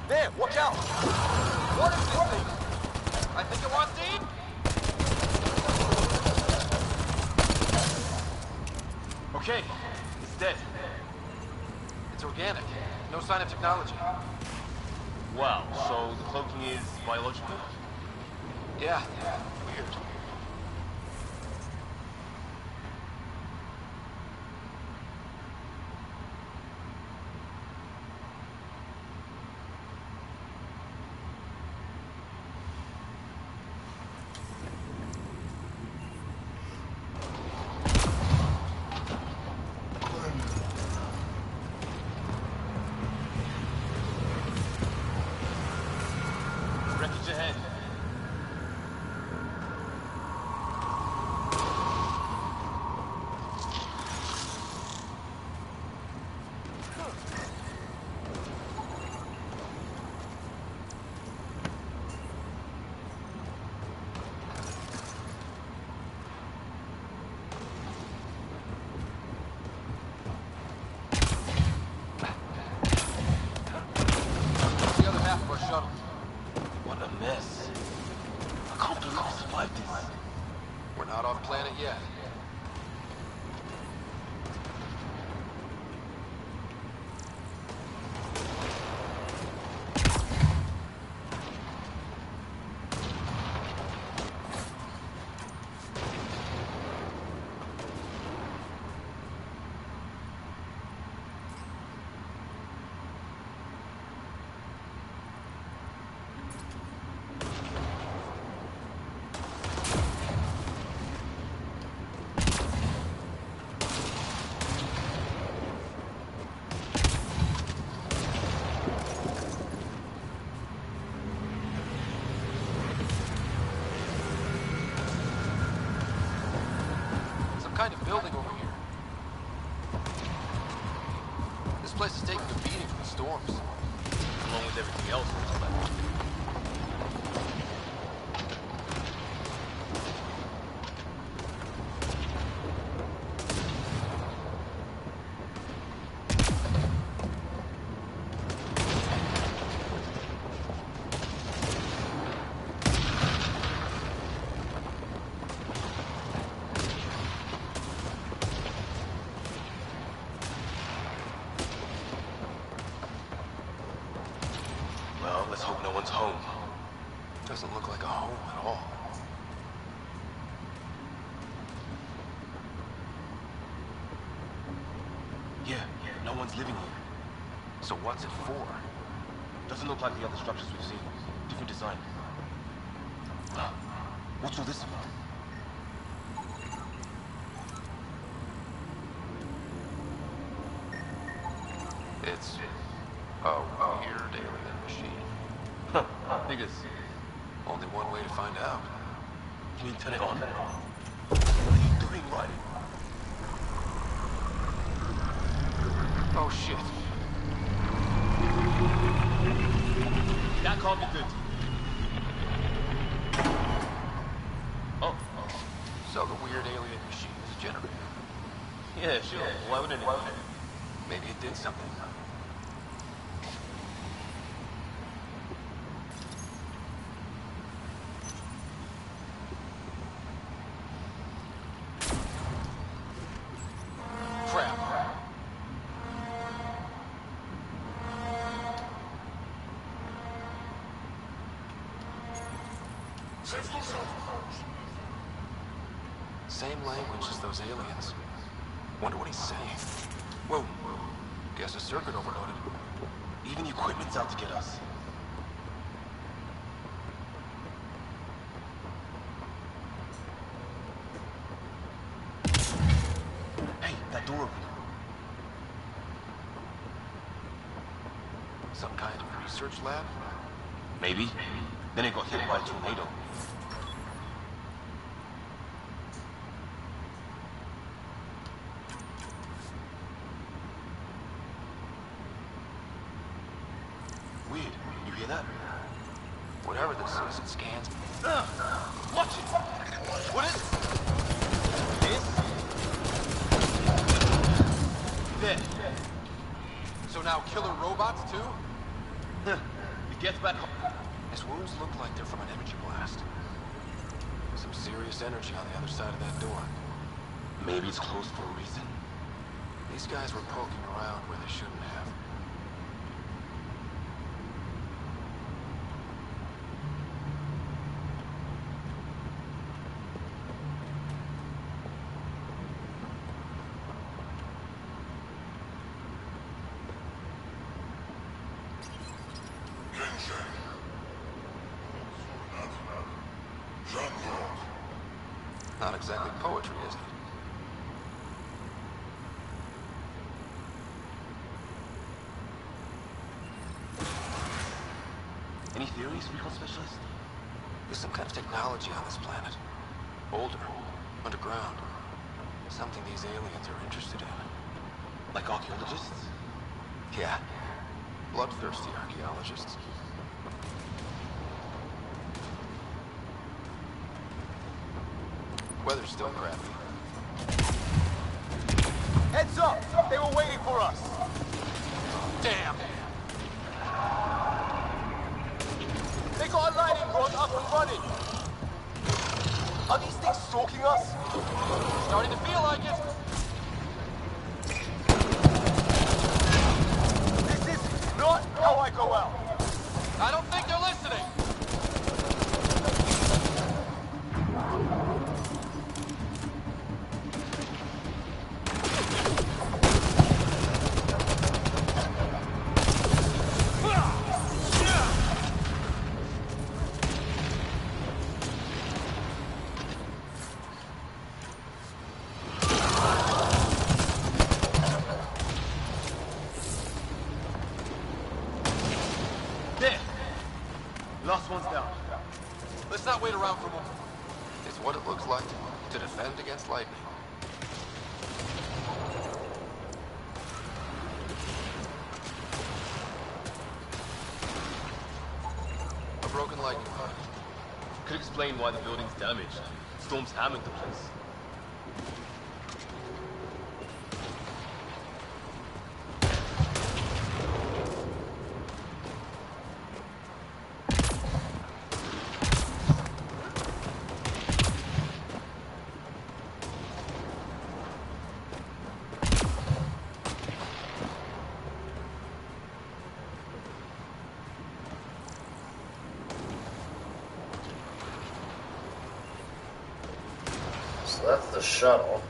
There, watch out! What is this thing? I think it wants to eat? Okay, it's dead. It's organic. No sign of technology. Wow, so the cloaking is biological? Yeah, weird. Wreckage ahead. The other half of our shuttle. What a mess. I can't believe I survived this. We're not off planet yet. Kind of building over here. This place is taking a beating from the storms. Along with everything else on this planet. Well, let's hope no one's home. Doesn't look like a home at all. Yeah, no one's living here. So what's it for? Doesn't look like the other structures we've seen. Different design. What's all this about? It's a weird alien machine. Niggas, Only one way to find out. can you turn it on? What are you doing, Riley? Oh shit. That can't be good. Oh. So the weird alien machine is a generator. Yeah, sure. Why wouldn't it? Maybe it did something. Crap. Same language as those aliens. Wonder what he's saying. Whoa. Guess the circuit overloaded. Even the equipment's out to get us. Hey, that door opened. Some kind of research lab? Maybe. Then it got hit by a tornado. Weird. You hear that? Whatever this is, it scans. Watch it! What is it? This? There. So now killer robots too? It gets back home. His wounds look like they're from an energy blast. Some serious energy on the other side of that door. Maybe it's closed for a reason. These guys were poking around where they shouldn't have. Not exactly poetry, is it? Any theories, recon specialist? There's some kind of technology on this planet. Older, underground. Something these aliens are interested in. Like archaeologists? Yeah. Bloodthirsty archaeologists. Weather's still crappy. Heads up! They were waiting for us! Damn! They got a lightning rod up and running! Are these things stalking us? Starting to feel like it! This is not how I go out! I don't think they're listening! Last one's down. Let's not wait around for more. It's what it looks like to defend against lightning. A broken lightning rod. Could explain why the building's damaged. Storms hammered the place. So that's the shuttle.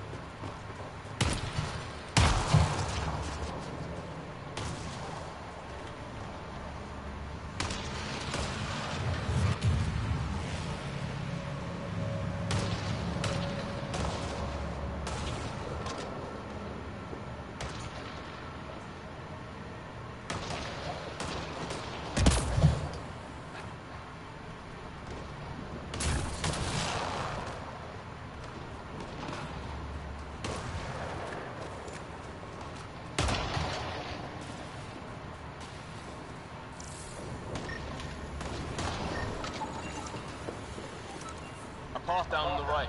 Path down on the right.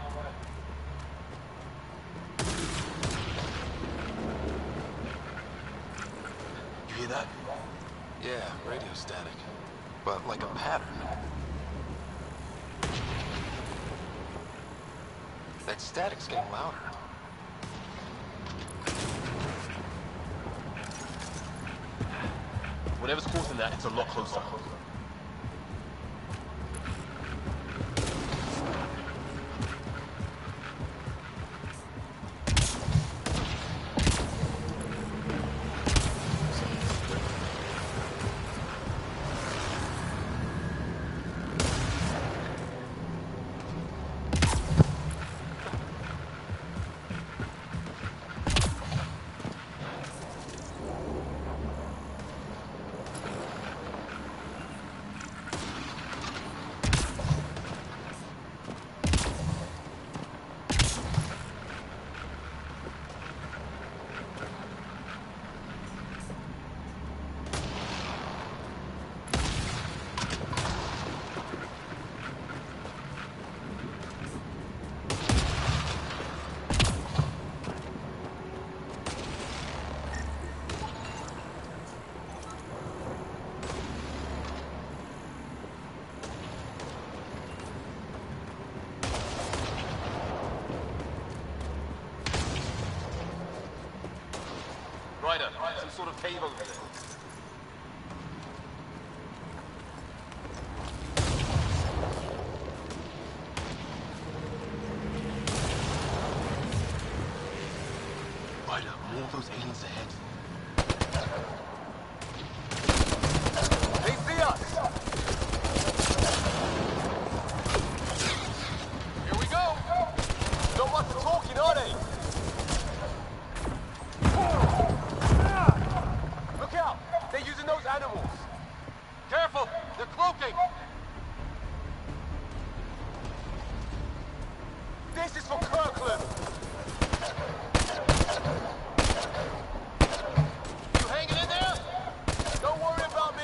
You hear that? Yeah, radio static. But like a pattern. That static's getting louder. Whatever's causing that, it's a lot closer. Ryder, some sort of cave over there. Ryder, more of those aliens ahead. They see us! Here we go! Not much for talking, are they? Look out! They're using those animals! Careful! They're cloaking! This is for Kirkland! You hanging in there? Don't worry about me!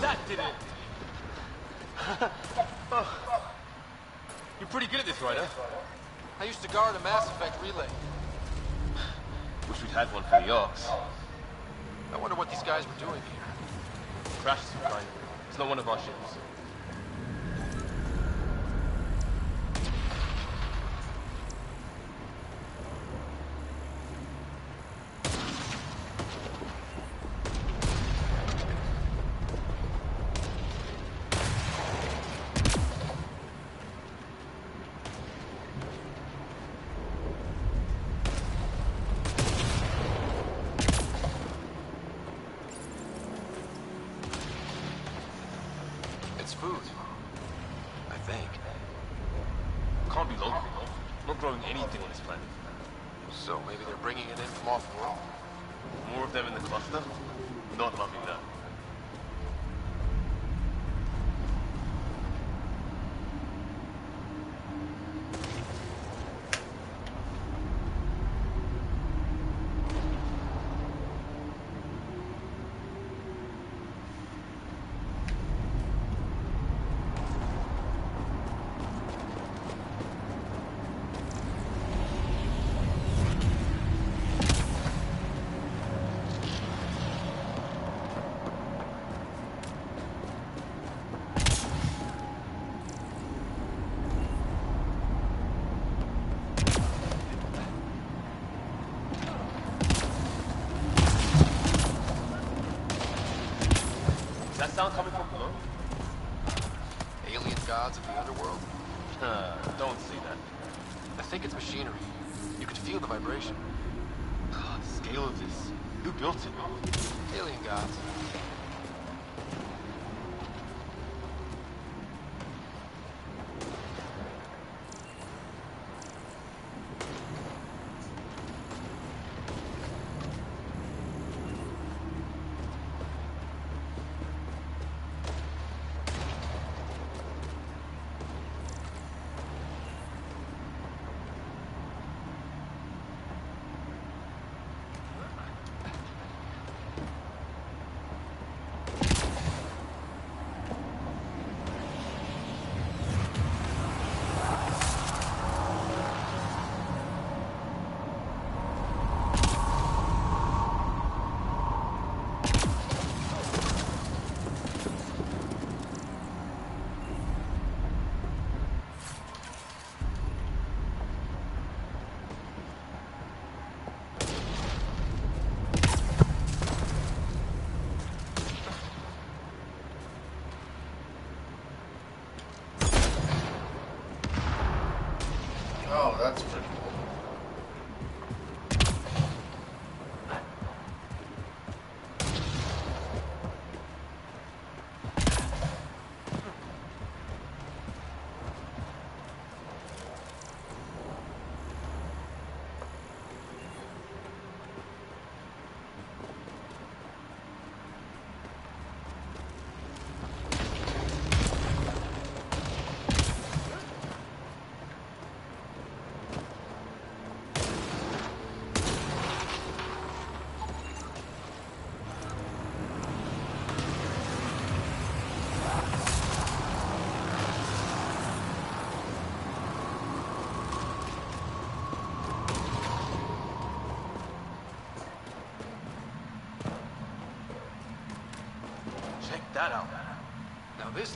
That did it! Oh. You're pretty good at this, Ryder. I used to guard a Mass Effect relay. Wish we'd had one for the Arks. I wonder what these guys were doing here. Crashed some kind. It's not one of our ships. It's food. I think. Can't be local. Not growing anything on this planet. So maybe they're bringing it in from off-world. More of them in the cluster? Not loving that. Is that sound coming from below? Alien gods of the underworld? Don't say that. I think it's machinery. You could feel the vibration. God, the scale of this. Who built it? Alien gods. Oh, that's pretty cool.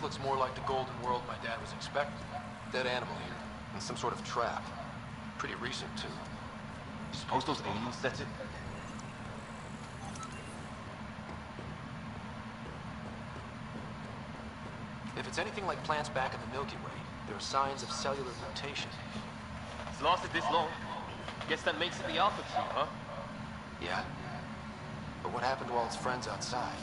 looks more like the golden world my dad was expecting. Dead animal here, and some sort of trap. Pretty recent, too. You suppose those aliens set it? If it's anything like plants back in the Milky Way, there are signs of cellular mutation. It's lasted this long. Guess that makes it the Alpha Cube, huh? Yeah? But what happened to all its friends outside?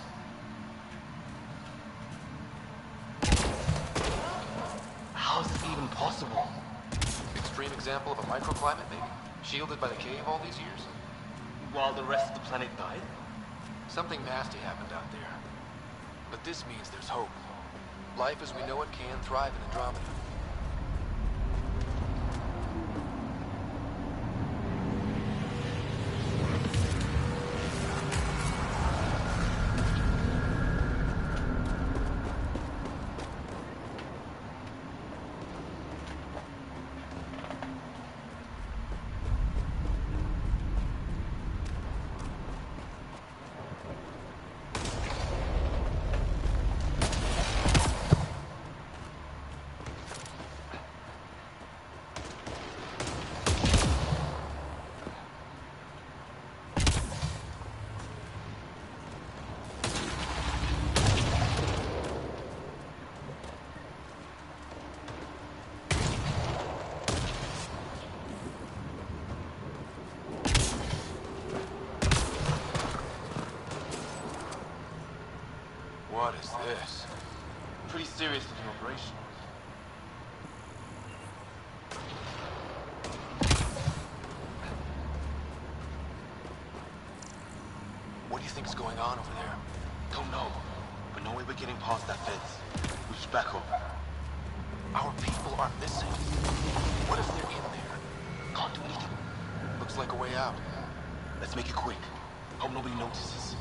How is this even possible? Extreme example of a microclimate, maybe? Shielded by the cave all these years? While the rest of the planet died? Something nasty happened out there. But this means there's hope. Life as we know it can thrive in Andromeda. What is this? Pretty serious looking operation. What do you think is going on over there? Don't know. But no way we're getting past that fence. We should back up. Our people are missing. What if they're in there? Can't do anything. Looks like a way out. Let's make it quick. Hope nobody notices.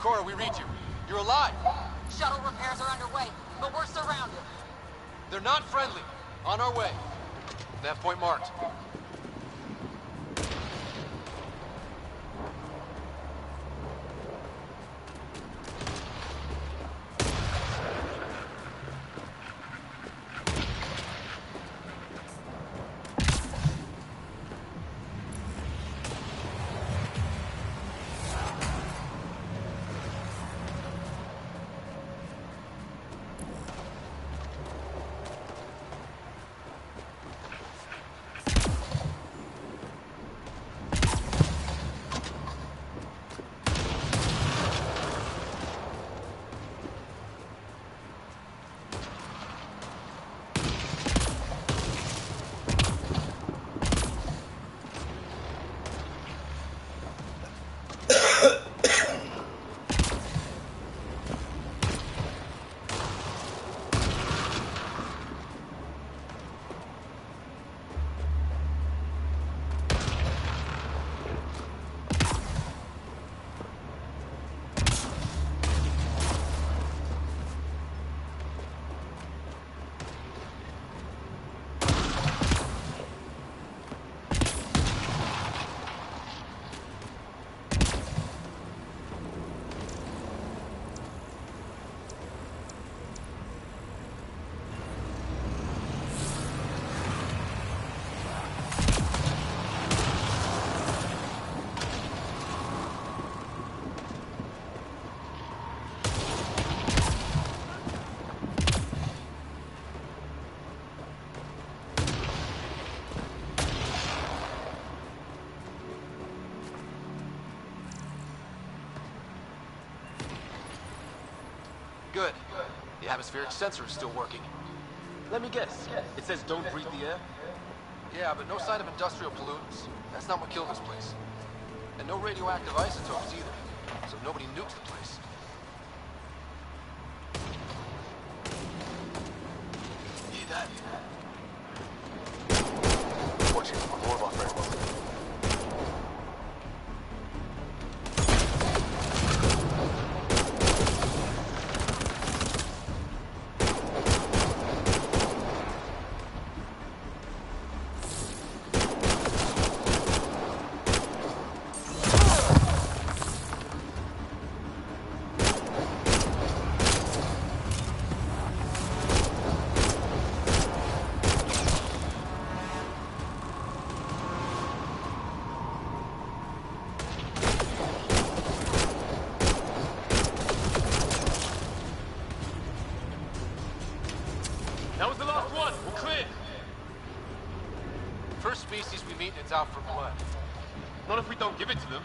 Cora, we read you. You're alive. Shuttle repairs are underway, but we're surrounded. They're not friendly. On our way. Nav point marked. Good. The atmospheric sensor is still working. Let me guess. It says don't breathe the air? Yeah, but no sign of industrial pollutants. That's not what killed this place. And no radioactive isotopes either, so nobody nukes the place. Hear that? Watch it, more of our friends. That was the last one. We're clear. First species we meet and it's out for blood. Not if we don't give it to them.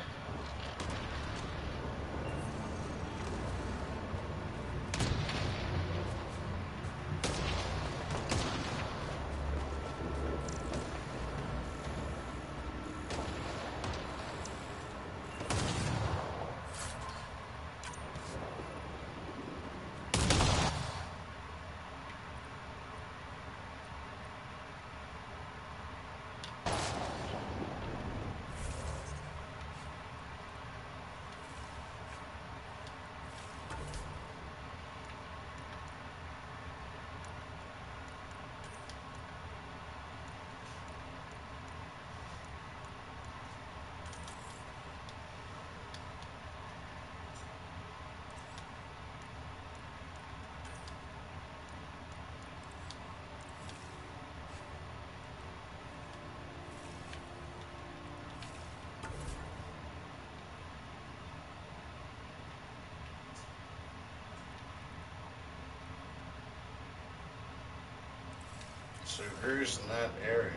So who's in that area?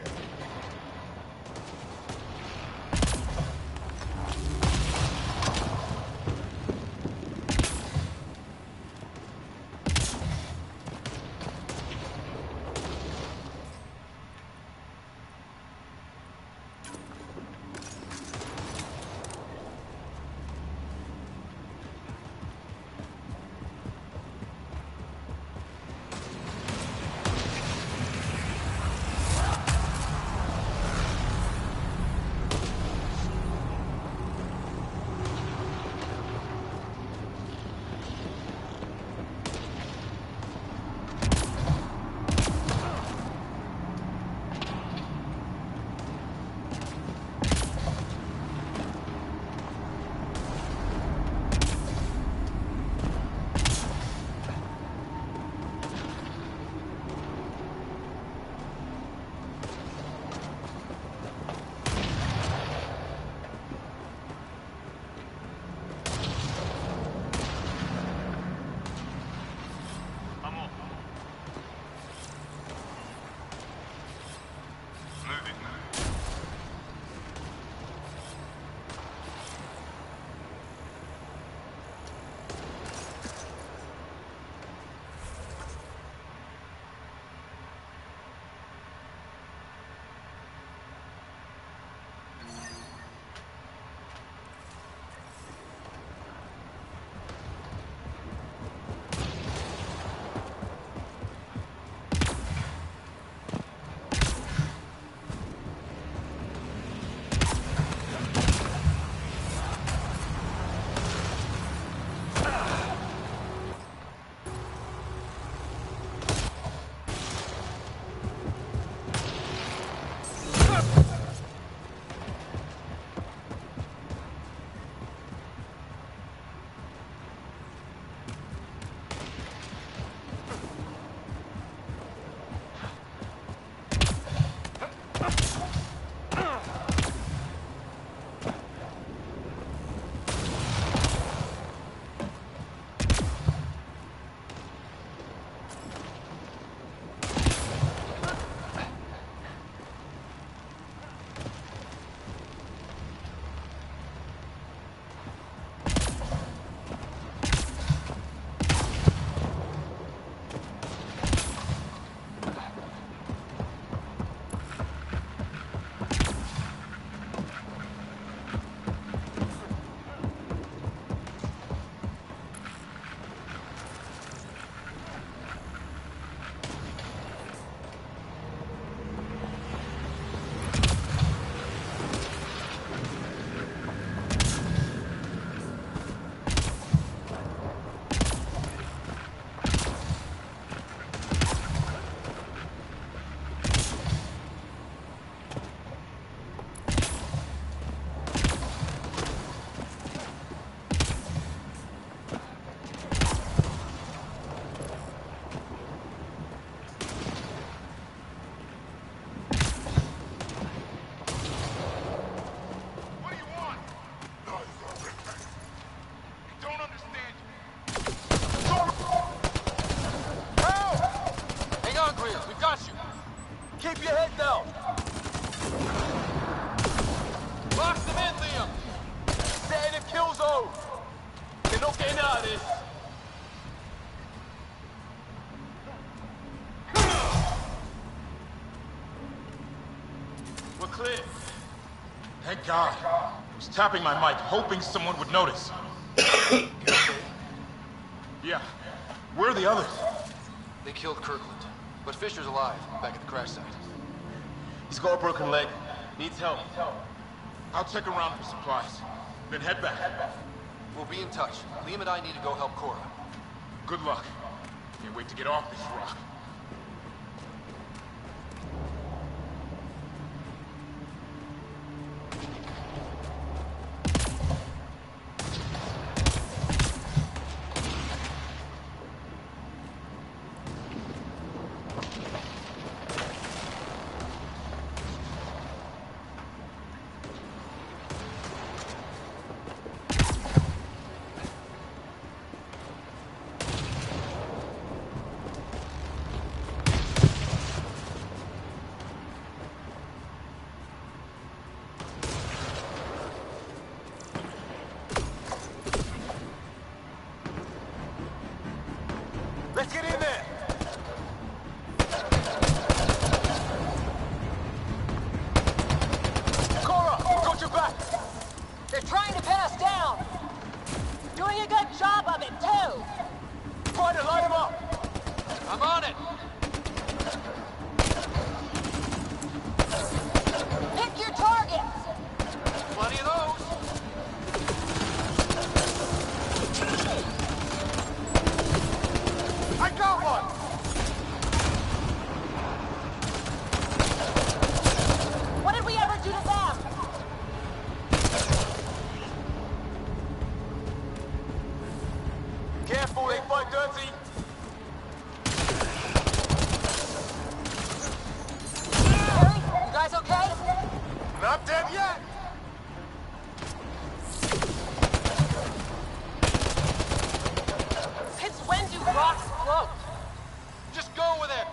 God. I was tapping my mic, hoping someone would notice. Yeah. Where are the others? They killed Kirkland, but Fisher's alive, back at the crash site. He's got a broken leg. Needs help. I'll check around for supplies, then head back. We'll be in touch. Liam and I need to go help Cora. Good luck. Can't wait to get off this rock. Let's get in there! Cora, we got your back! They're trying to pin us down! Doing a good job of it, too! Try to light him up! I'm on it! Pick your targets! Plenty of those! I got one! What did we ever do to them? Careful, they fight dirty! Harry, you guys okay? Not dead yet! Since when do rocks float? Just go with it!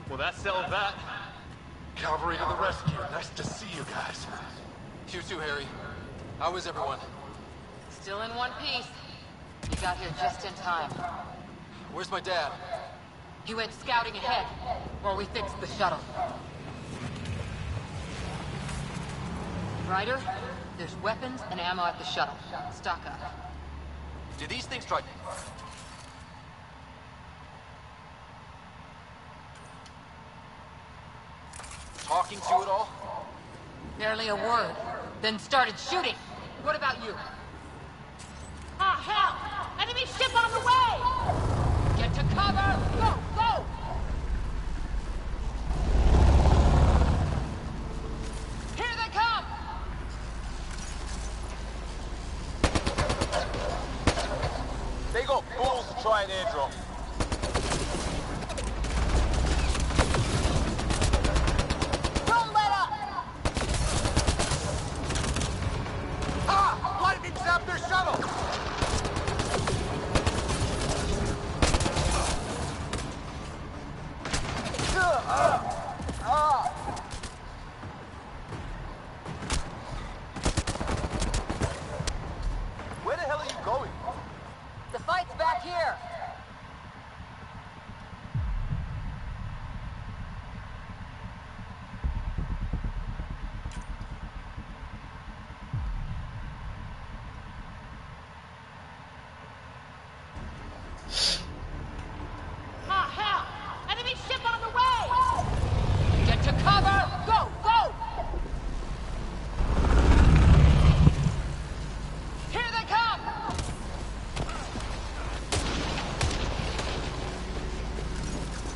Well, that settled that. Cavalry to the rescue. Nice to see you guys. You too, Harry. How is everyone? Still in one piece. You got here just in time. Where's my dad? He went scouting ahead while we fixed the shuttle. Ryder, there's weapons and ammo at the shuttle. Stock up. Did these things try... talking to it all? Barely a word. Then started shooting. What about you? Ah, hell! Enemy ship on the way! Get to cover! Go, go! Here they come! They got balls to try an airdrop. Don't let up! Ah! Lightning zapped their shuttle! Where the hell are you going? The fight's back here! Ah, hell! Enemy ship on the way!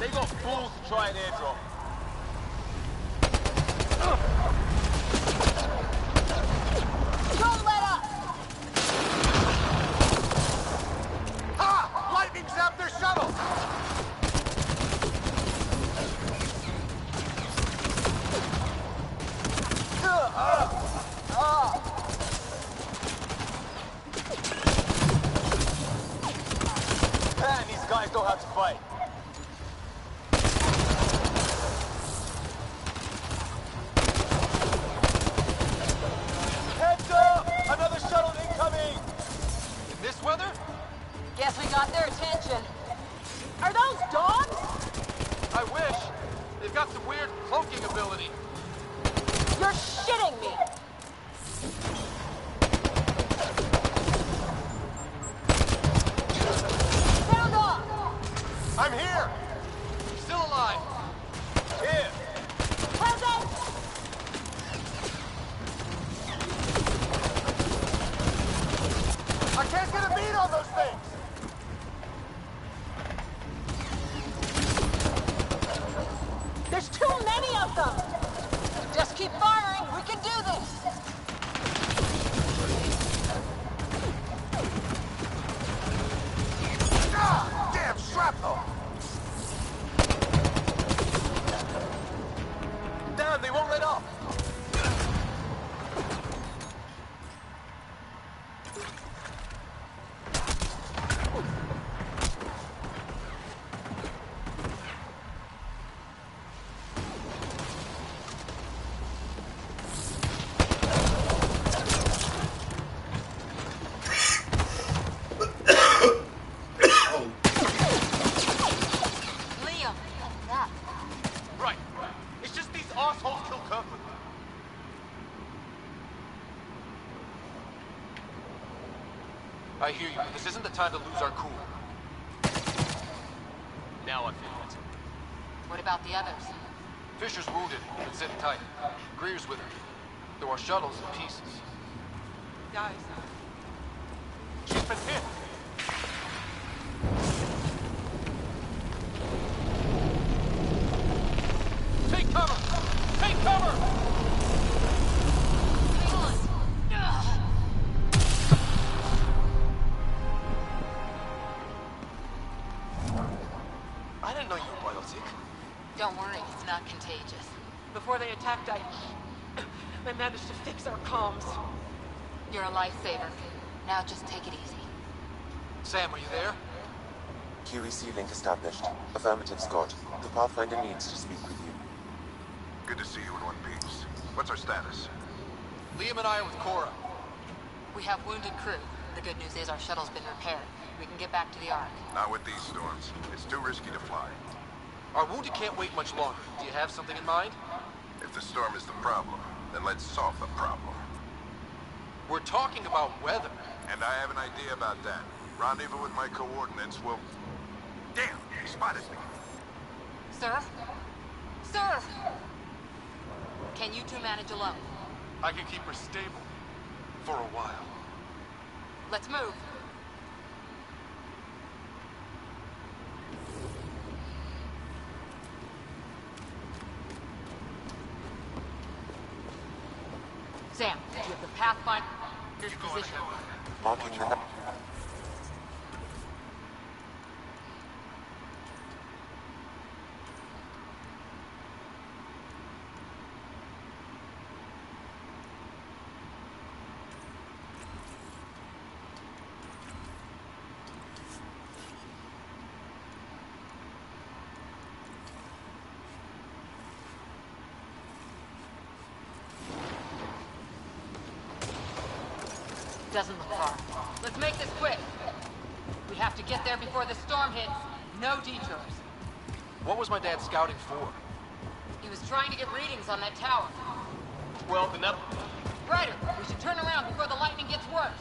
They got fools to try and airdrop. Don't let up! Ha! Lightning zapped their shuttle! Man, these guys know how to fight. Heads up! Another shuttle incoming! In this weather? Guess we got their attention. Are those dogs? I wish. They've got some weird cloaking ability. You're shitting me! Sound off! I'm here! Still alive. Here! Present! I can't get a beat on those things! There's too many of them! Just keep firing, we can do this! Ah! Damn shrapnel! Damn, they won't let up! Liam, that. Right. It's just these assholes kill Kirkland. I hear you, but this isn't the time to lose our cool. Now I feel better. What about the others? Fisher's wounded, but sitting tight. Greer's with her. Though our shuttle's in pieces. Guys. She's been hit! Take cover! Take cover! Come on! Ugh. I didn't know you were biotic. Don't worry, it's not contagious. Before they attacked, I managed to fix our comms. You're a lifesaver. Now just take it easy. Sam, are you there? QEC link established. Affirmative, Scott. The Pathfinder needs to speak with you. Good to see you in one piece. What's our status? Liam and I are with Cora. We have wounded crew. The good news is our shuttle's been repaired. We can get back to the Ark. Not with these storms. It's too risky to fly. Our wounded can't wait much longer. Do you have something in mind? If the storm is the problem, then let's solve the problem. We're talking about weather. And I have an idea about that. Rendezvous with my coordinates will... Damn! He spotted me. Sir? Sir! Can you two manage alone? I can keep her stable. For a while. Let's move. Sam, do you have the Pathfinder's position? Marking the... Doesn't look far. Let's make this quick. We have to get there before the storm hits. No detours. What was my dad scouting for? He was trying to get readings on that tower. Well, then that... Ryder, we should turn around before the lightning gets worse.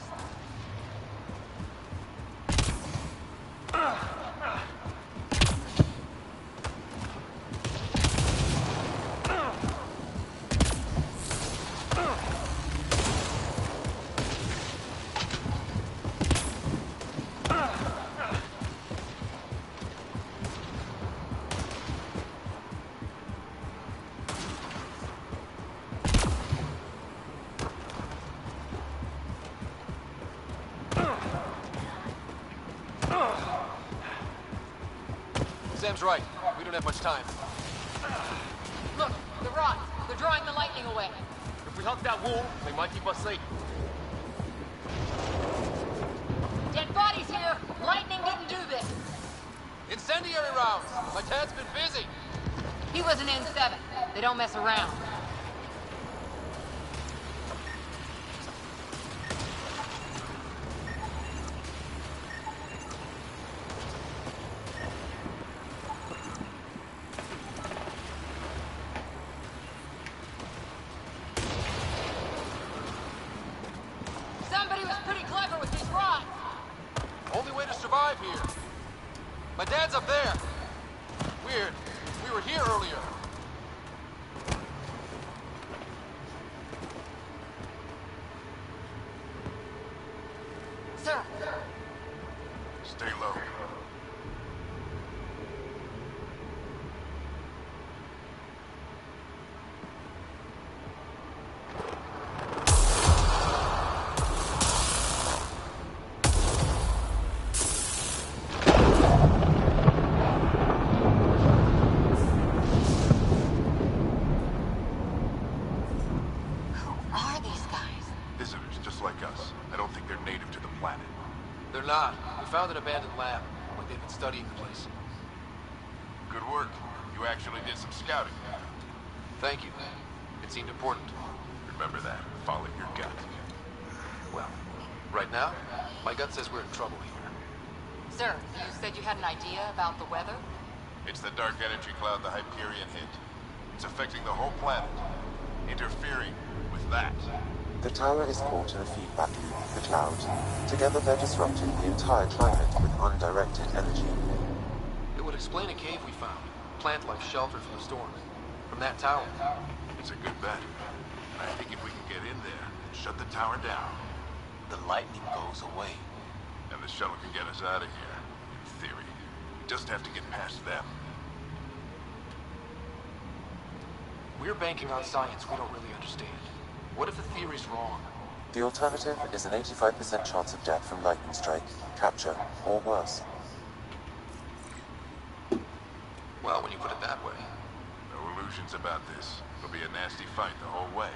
Sam's right. We don't have much time. Look, the rods. They're drawing the lightning away. If we hug that wall, they might keep us safe. Dead bodies here. Lightning didn't do this. Incendiary rounds! My dad's been busy! He was an N7. They don't mess around. Somebody was pretty clever with these rods. Only way to survive here. My dad's up there. Weird. We were here earlier. Sir, Stay low. who are these guys? Visitors just like us. I don't think they're native to the planet. They're not. We found an abandoned lab. Like they've been studying the place. Good work. You actually did some scouting. Thank you. It seemed important. Remember that. Follow your gut. Well, right now, my gut says we're in trouble here. Sir, you said you had an idea about the weather? It's the dark energy cloud the Hyperion hit. It's affecting the whole planet. Interfering with that. The tower is caught in a feedback loop with the cloud. Together they're disrupting the entire climate with undirected energy. It would explain a cave we found. Plant life sheltered from the storm. From that tower. It's a good bet. I think if we can get in there and shut the tower down, The lightning goes away. and the shuttle can get us out of here, in theory. We just have to get past them. We're banking on science we don't really understand. What if the theory's wrong? The alternative is an 85% chance of death from lightning strike, capture, or worse. Well, when you put it that way. No illusions about this. It'll be a nasty fight the whole way.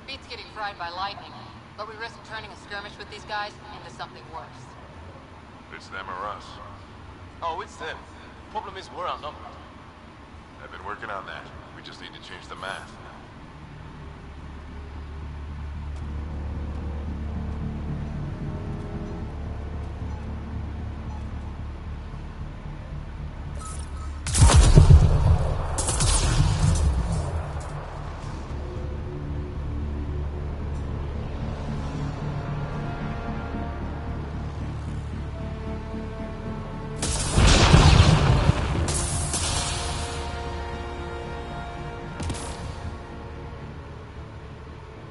Beats getting fried by lightning, but we risk turning a skirmish with these guys into something worse. It's them or us. Oh, it's them. Problem is, we're outnumbered. I've been working on that. We just need to change the math.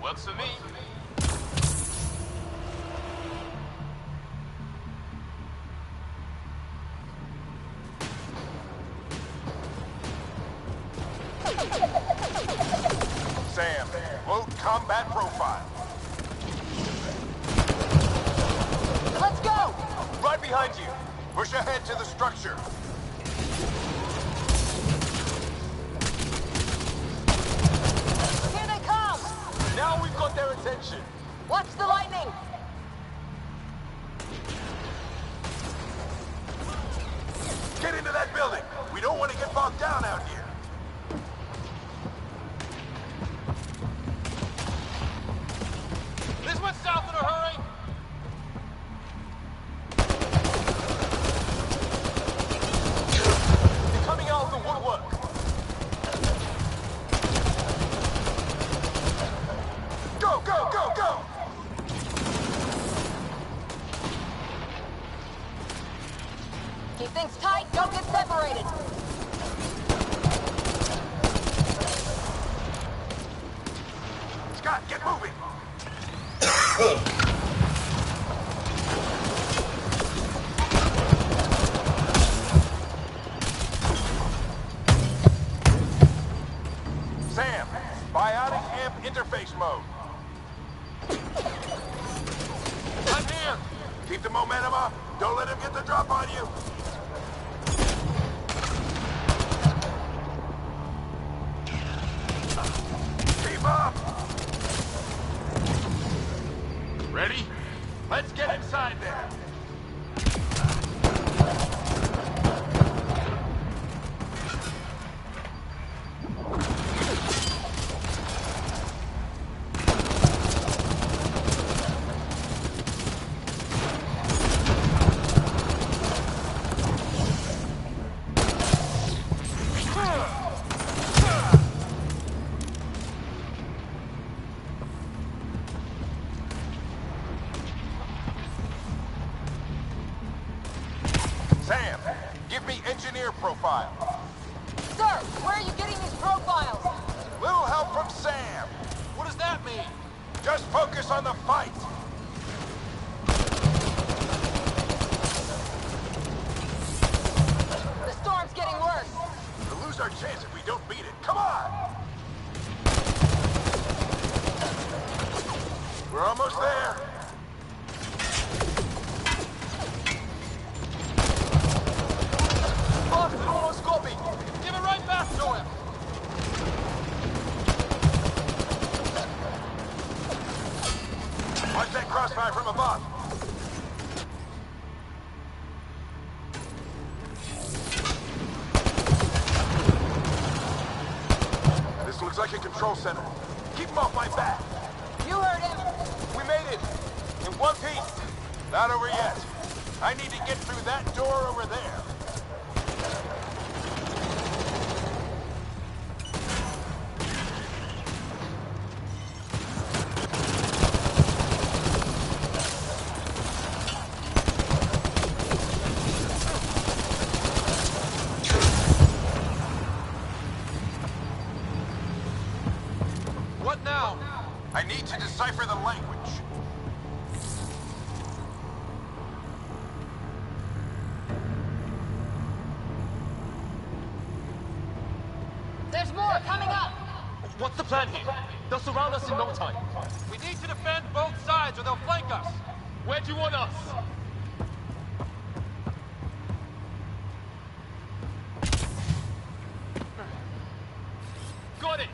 Works for me. Sam, load combat profile. Let's go! Right behind you. Push ahead to the structure. Here they come! Now we've got their attention. Watch the lightning! Get into that building. We don't want to get bogged down out here. This went south in a hurry! They're coming out of the woodwork. Go, go, go, go! Keep things tight, don't get separated! Scott, get moving! Sam, bionic amp interface mode. I'm here! Keep the momentum up. Don't let him get the drop on you. Where are you getting these profiles? Little help from Sam. What does that mean? Just focus on the fight. The storm's getting worse. We'll lose our chance if we don't beat it. Come on! We're almost there. Boss, it almost got me. Give it right back to him! Watch that crossfire from above. This looks like a control center. Keep him off my back. You heard him. We made it. In one piece. Not over yet. I need to get through that door over there. What now? I need to decipher the language. There's more coming up! What's the plan here? They'll surround us in no time. We need to defend both sides or they'll flank us. Where do you want us? Got it!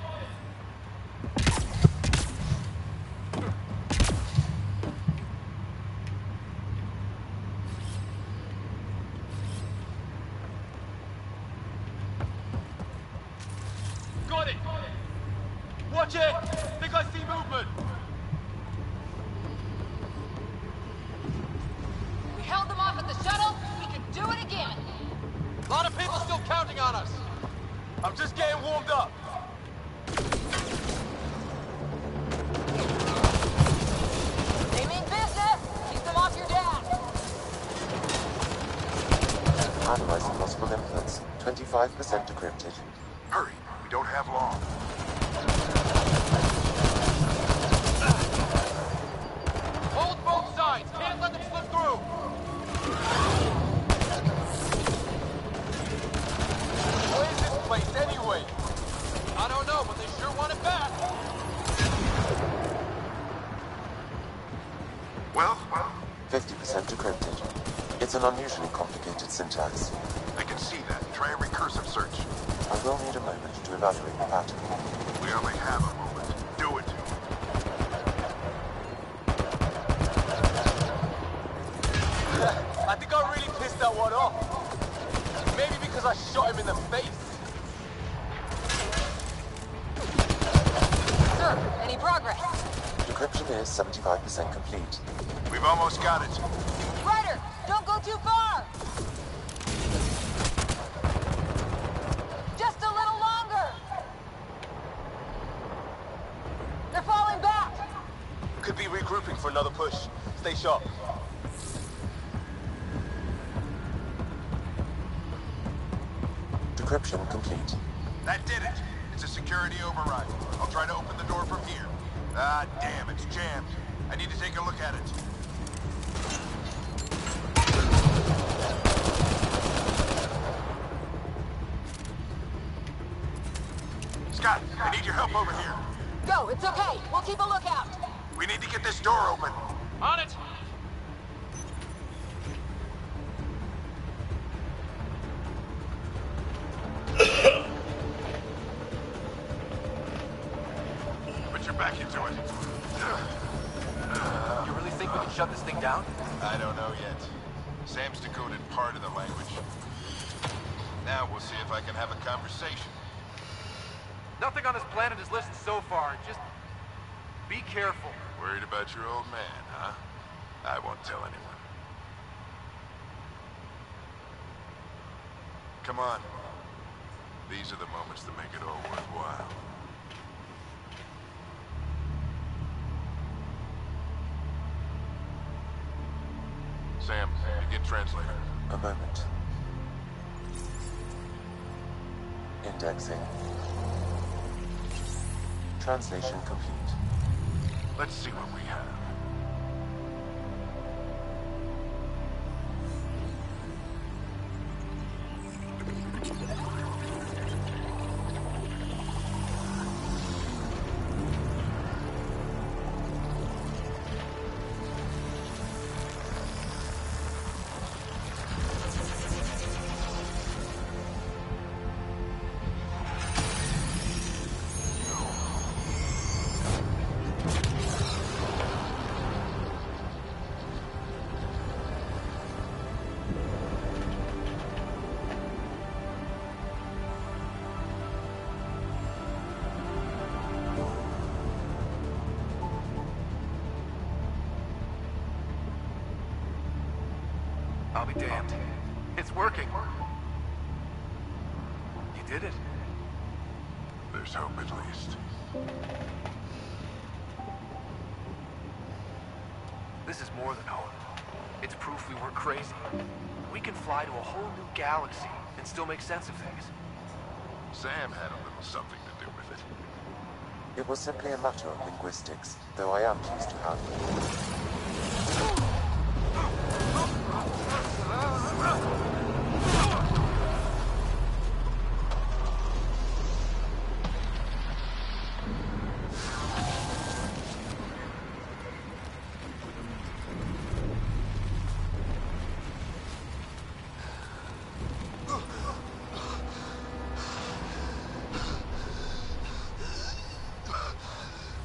Got it! Watch it! Think I see movement! We held them off at the shuttle, we can do it again! A lot of people still counting on us. I'm just getting warmed up. They mean business! Keep them off your dad! Analyzing possible inputs. 25% decrypted. Hurry. We don't have long. Hold both sides. Can't let them slip through. What is this place anyway? I don't know, but they sure want it back. Well, 50% decrypted. It's an unusually complicated syntax. I can see that. Try a recursive search. I will need a moment to evaluate the pattern. We only have a moment. Do it. I think I really pissed that one off. Maybe because I shot him in the face. Sir, any progress? Decryption is 75% complete. We've almost got it. Ryder, don't go too far! Just a little longer! They're falling back! Could be regrouping for another push. Stay sharp. Decryption complete. That did it. It's a security override. I'll try to open the door from here. Ah, damn, it's jammed. I need to take a look at it. Scott, I need your help over here. Go, it's okay. We'll keep a lookout. We need to get this door open. On it. Put your back into it. You really think we can shut this thing down? I don't know yet. Sam's decoded part of the language. Now we'll see if I can have a conversation. Nothing on this planet is listened so far. Just be careful. Worried about your old man, huh? I won't tell anyone. Come on. These are the moments that make it all worthwhile. Sam, begin translator. A moment. Indexing. Translation complete. Let's see what we have. I'll be damned. It's working. You did it. There's hope at least. This is more than hope. It's proof we weren't crazy. We can fly to a whole new galaxy and still make sense of things. Sam had a little something to do with it. It was simply a matter of linguistics, though I am pleased to have.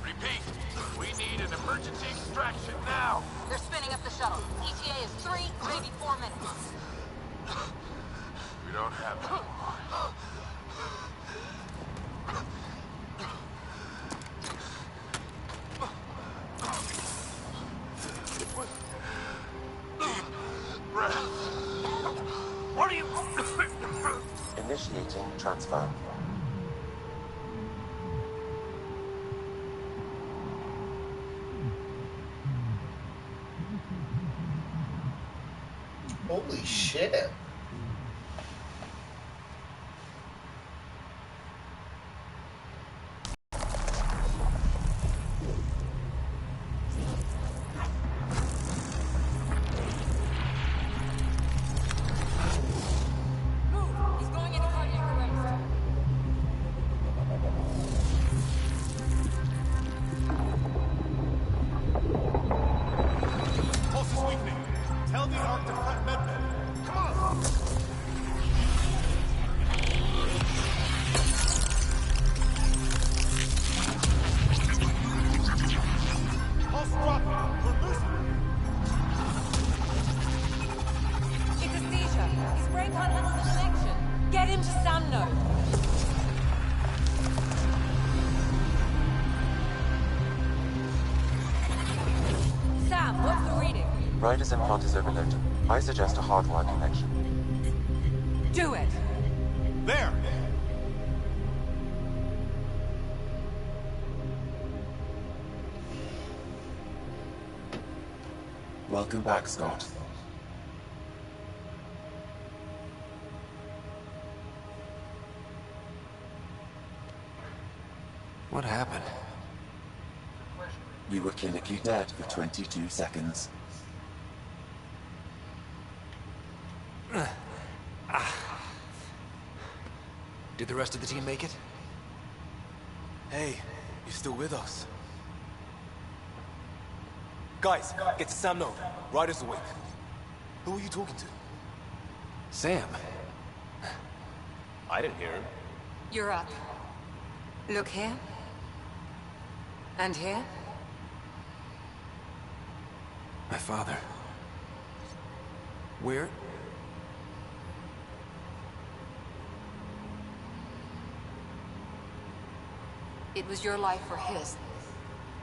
Repeat, we need an emergency extraction now. They're spinning up the shuttle. ETA is 3, maybe 4 minutes. We don't have that long. Deep breath. What are you... Initiating transfer. Holy shit. He's going into cardiac arrest. Pulse is weakening. Tell the Ark to cut medbay. Come on! Pulse dropping. We're losing it. It's a seizure. His brain can't handle the connection. Get him to Sam node. Sam, what's the reading? Ryder's implant is overloaded. I suggest a hardwire connection. Do it. There! Welcome back, Scott. What happened? You were clinically dead for 22 seconds. Did the rest of the team make it? Hey, you still with us? Guys, get to Sam node. Ryder's awake. Who are you talking to? Sam. I didn't hear him. You're up. Look here. And here. My father. Where? It was your life or his.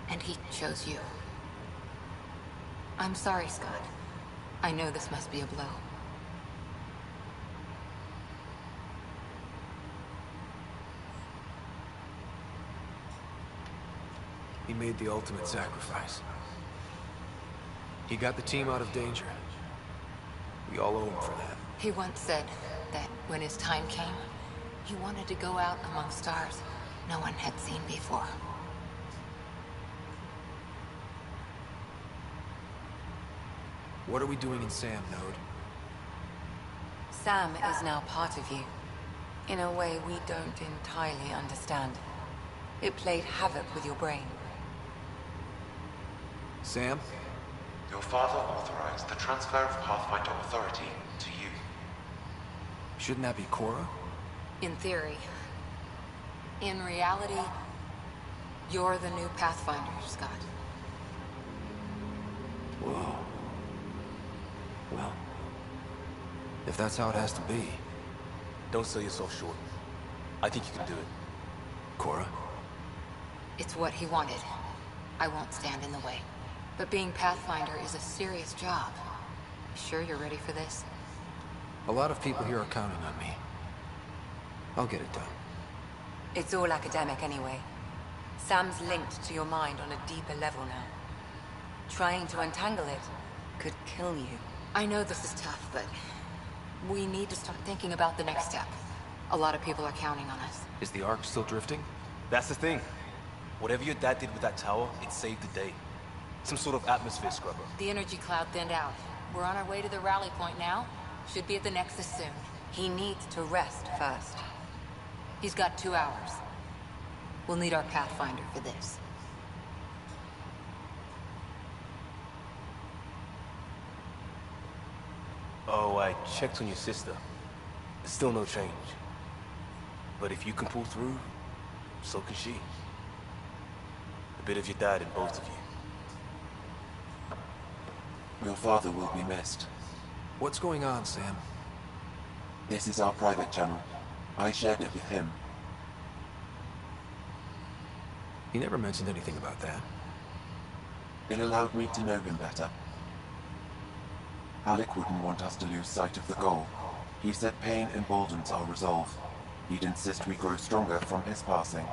And he chose you. I'm sorry, Scott. I know this must be a blow. He made the ultimate sacrifice. He got the team out of danger. We all owe him for that. He once said that when his time came, He wanted to go out among stars no one had seen before. What are we doing in Sam, Node? Sam is now part of you, in a way we don't entirely understand. It played havoc with your brain. Sam? Your father authorized the transfer of Pathfinder authority to you. Shouldn't that be Cora? In theory. In reality, you're the new Pathfinder, Scott. Whoa. Well, if that's how it has to be. Don't sell yourself short. I think you can do it. Cora? It's what he wanted. I won't stand in the way. But being Pathfinder is a serious job. Sure you're ready for this? A lot of people here are counting on me. I'll get it done. It's all academic anyway. Sam's linked to your mind on a deeper level now. Trying to untangle it could kill you. I know this is tough, but we need to start thinking about the next step. A lot of people are counting on us. Is the Ark still drifting? That's the thing. Whatever your dad did with that tower, it saved the day. Some sort of atmosphere scrubber. The energy cloud thinned out. We're on our way to the rally point now. Should be at the Nexus soon. He needs to rest first. He's got 2 hours. We'll need our Pathfinder for this. Oh, I checked on your sister. Still no change. But if you can pull through, so can she. A bit of your dad in both of you. Your father will be missed. What's going on, Sam? This is our private channel. I shared it with him. He never mentioned anything about that. It allowed me to know him better. Alec wouldn't want us to lose sight of the goal. He said pain emboldens our resolve. He'd insist we grow stronger from his passing.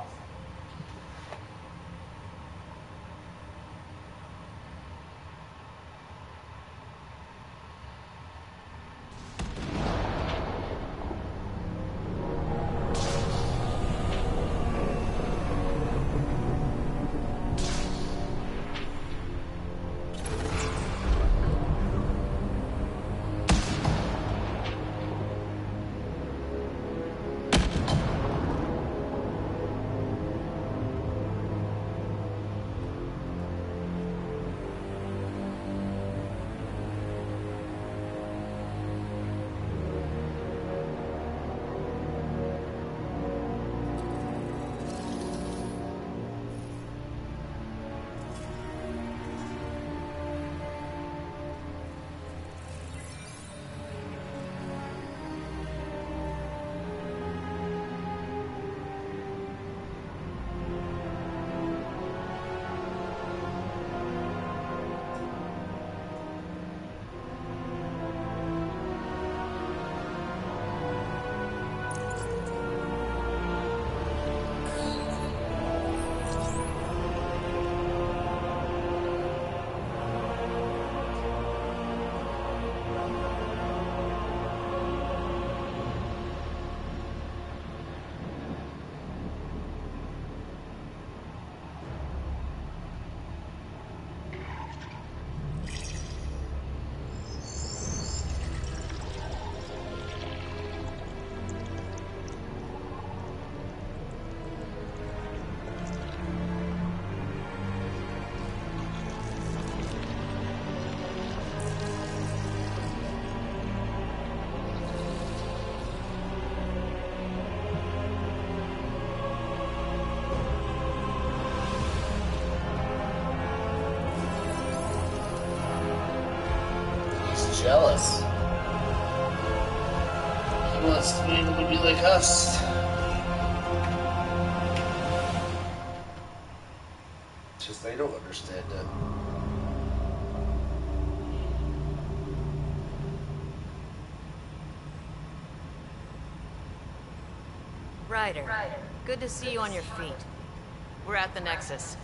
Jealous. He wants to be able to be like us. Just they don't understand it. Ryder, good to see you on your feet. We're at the Nexus.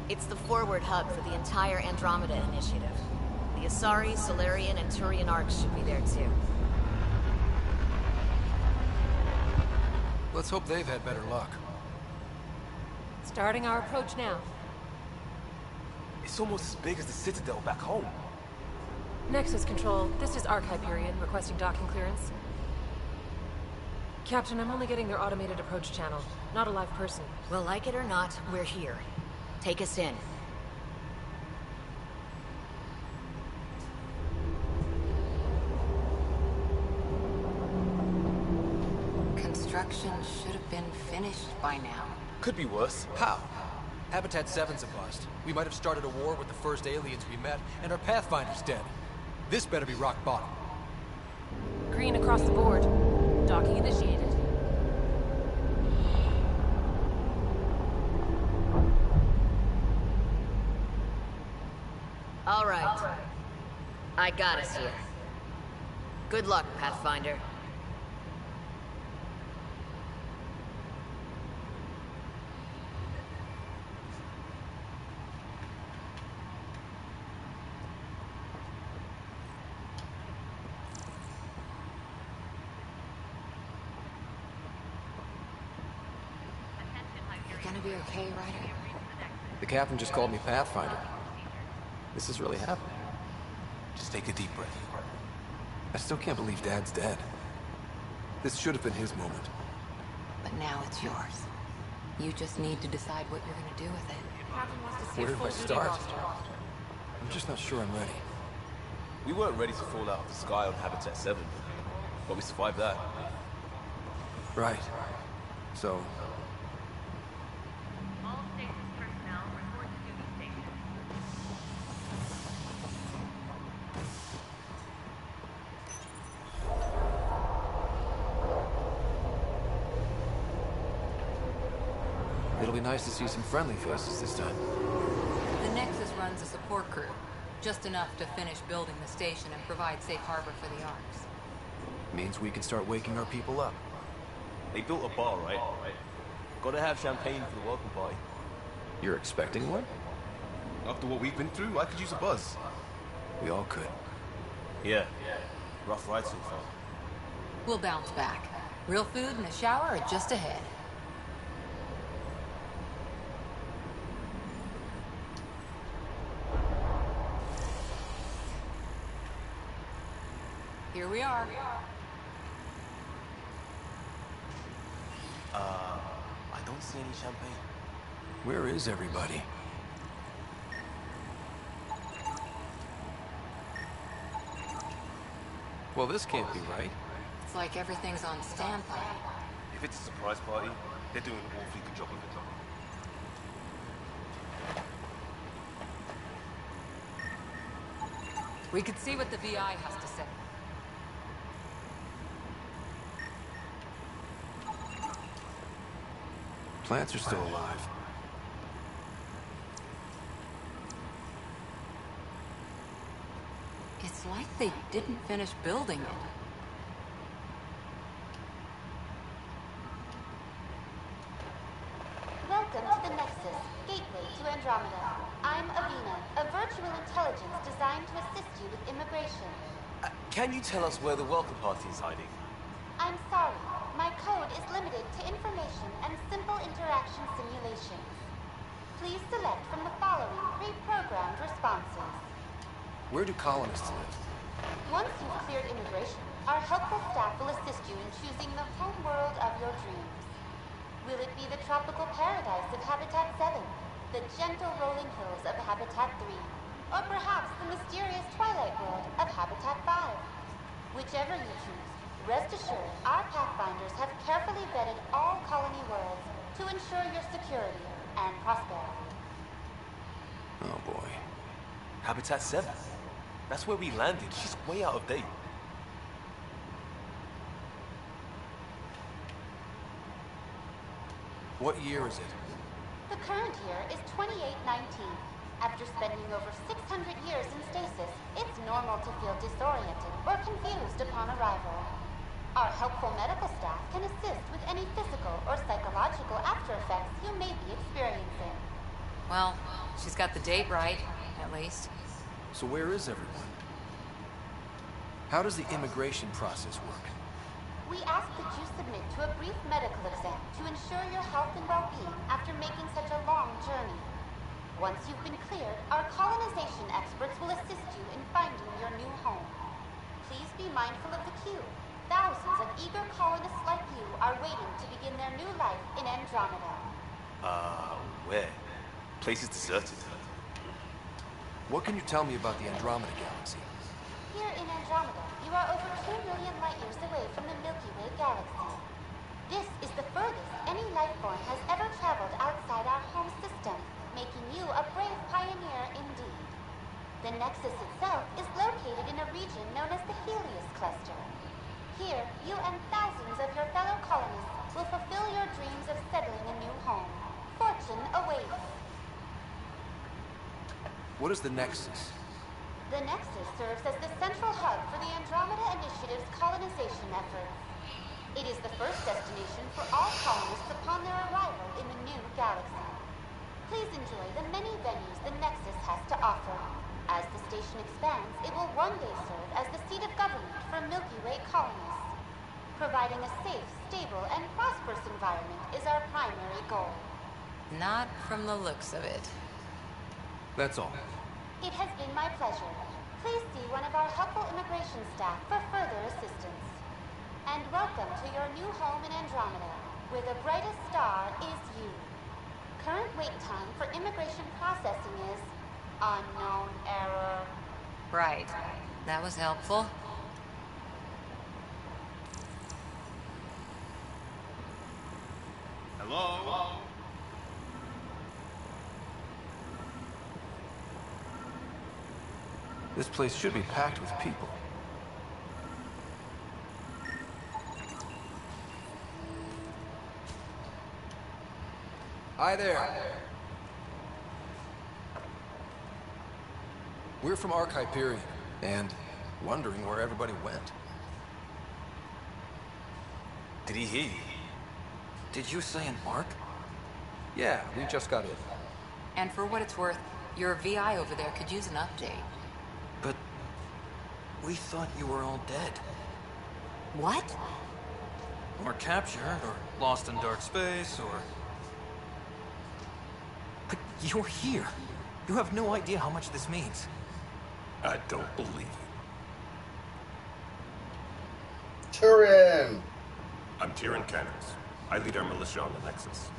It's the forward hub for the entire Andromeda initiative. The Asari, Solarian, and Turian arcs should be there too. Let's hope they've had better luck. Starting our approach now. It's almost as big as the Citadel back home. Nexus Control, this is Arch Hyperion, requesting docking clearance. Captain, I'm only getting their automated approach channel, not a live person. Well, like it or not, we're here. Take us in. Construction should have been finished by now. Could be worse. How? Habitat 7's a bust. We might have started a war with the first aliens we met, and our Pathfinder's dead. This better be rock bottom. Green across the board. Docking initiated. All right. I got us here. Good luck, Pathfinder. You're gonna be okay, Ryder? The captain just called me Pathfinder. This is really happening. Just take a deep breath. I still can't believe Dad's dead. This should have been his moment. But now it's yours. You just need to decide what you're gonna do with it. Where do I start? I'm just not sure I'm ready. We weren't ready to fall out of the sky on Habitat 7, but we survived that. Right. So, All stations personnel report to duty station. it'll be nice to see some friendly faces this time. The Nexus runs a support crew. Just enough to finish building the station and provide safe harbor for the arms. Means we can start waking our people up. They built a bar, right? Gotta have champagne for the welcome party. You're expecting one? After what we've been through, I could use a buzz. We all could. Yeah. Rough ride so far. We'll bounce back. Real food and a shower are just ahead. Here we are. I don't see any champagne. Where is everybody? Well, this can't be right. It's like everything's on standby. If it's a surprise party, they're doing an awfully good job of it. We could see what the VI has to say. Plants are still alive. It's like they didn't finish building it. Welcome to the Nexus, gateway to Andromeda. I'm Avina, a virtual intelligence designed to assist you with immigration. Can you tell us where the welcome party is hiding? I'm sorry, my code is limited to information and simple interaction simulations. Please select from the following pre-programmed responses. Where do colonists live? Once you've cleared immigration, our helpful staff will assist you in choosing the home world of your dreams. Will it be the tropical paradise of Habitat 7, the gentle rolling hills of Habitat 3, or perhaps the mysterious twilight world of Habitat 5? Whichever you choose, rest assured our Pathfinders have carefully vetted all colony worlds to ensure your security and prosperity. Oh boy. Habitat 7. That's where we landed. She's way out of date. What year is it? The current year is 2819. After spending over 600 years in stasis, it's normal to feel disoriented or confused upon arrival. Our helpful medical staff can assist with any physical or psychological after effects you may be experiencing. Well, she's got the date right, at least. So where is everyone? How does the immigration process work? we ask that you submit to a brief medical exam to ensure your health and well-being after making such a long journey. Once you've been cleared, our colonization experts will assist you in finding your new home. Please be mindful of the queue. Thousands of eager colonists like you are waiting to begin their new life in Andromeda. Where? Place is deserted. What can you tell me about the Andromeda galaxy? Here in Andromeda, you are over 2 million light-years away from the Milky Way galaxy. This is the furthest any life form has ever traveled outside our home system, making you a brave pioneer indeed. The Nexus itself is located in a region known as the Helios Cluster. Here, you and thousands of your fellow colonists will fulfill your dreams of settling a new home. Fortune awaits. What is the Nexus? The Nexus serves as the central hub for the Andromeda Initiative's colonization efforts. It is the first destination for all colonists upon their arrival in the new galaxy. Please enjoy the many venues the Nexus has to offer. As the station expands, it will one day serve as the seat of government for Milky Way colonists. Providing a safe, stable, and prosperous environment is our primary goal. Not from the looks of it. That's all. It has been my pleasure. Please see one of our helpful immigration staff for further assistance. And welcome to your new home in Andromeda, where the brightest star is you. Current wait time for immigration processing is unknown error. Right. That was helpful. Hello? This place should be packed with people. Hi there. We're from Ark Hyperion, and wondering where everybody went. Did he hear you? Did you say an Ark? Yeah, we just got in. And for what it's worth, your VI over there could use an update. But we thought you were all dead. What? Or captured, or lost in dark space, or... But you're here. You have no idea how much this means. I don't believe you. Turin! I'm Tyrion Cannons. I lead our militia on the Nexus.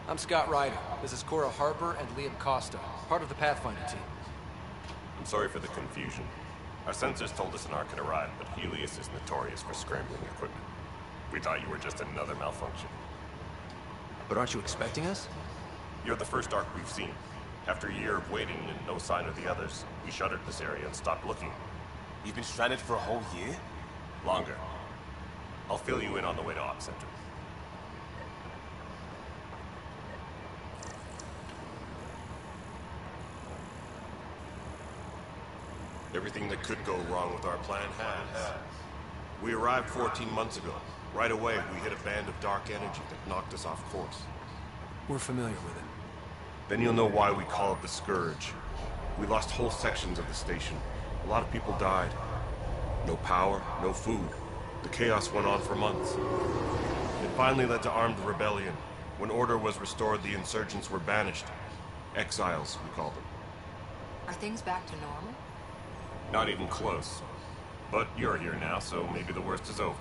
I'm Scott Ryder. This is Cora Harper and Liam Costa, part of the Pathfinder team. I'm sorry for the confusion. Our sensors told us an Ark had arrived, but Helios is notorious for scrambling equipment. We thought you were just another malfunction. But aren't you expecting us? You're the first Ark we've seen. After a year of waiting and no sign of the others, we shuttered this area and stopped looking. You've been stranded for a whole year? Longer. I'll fill you in on the way to Op Center. Everything that could go wrong with our plan has. We arrived 14 months ago. Right away, we hit a band of dark energy that knocked us off course. We're familiar with it. Then you'll know why we call it the Scourge. We lost whole sections of the station. A lot of people died. No power, no food. The chaos went on for months. It finally led to armed rebellion. When order was restored, the insurgents were banished. Exiles, we call them. Are things back to normal? Not even close. But you're here now, so maybe the worst is over.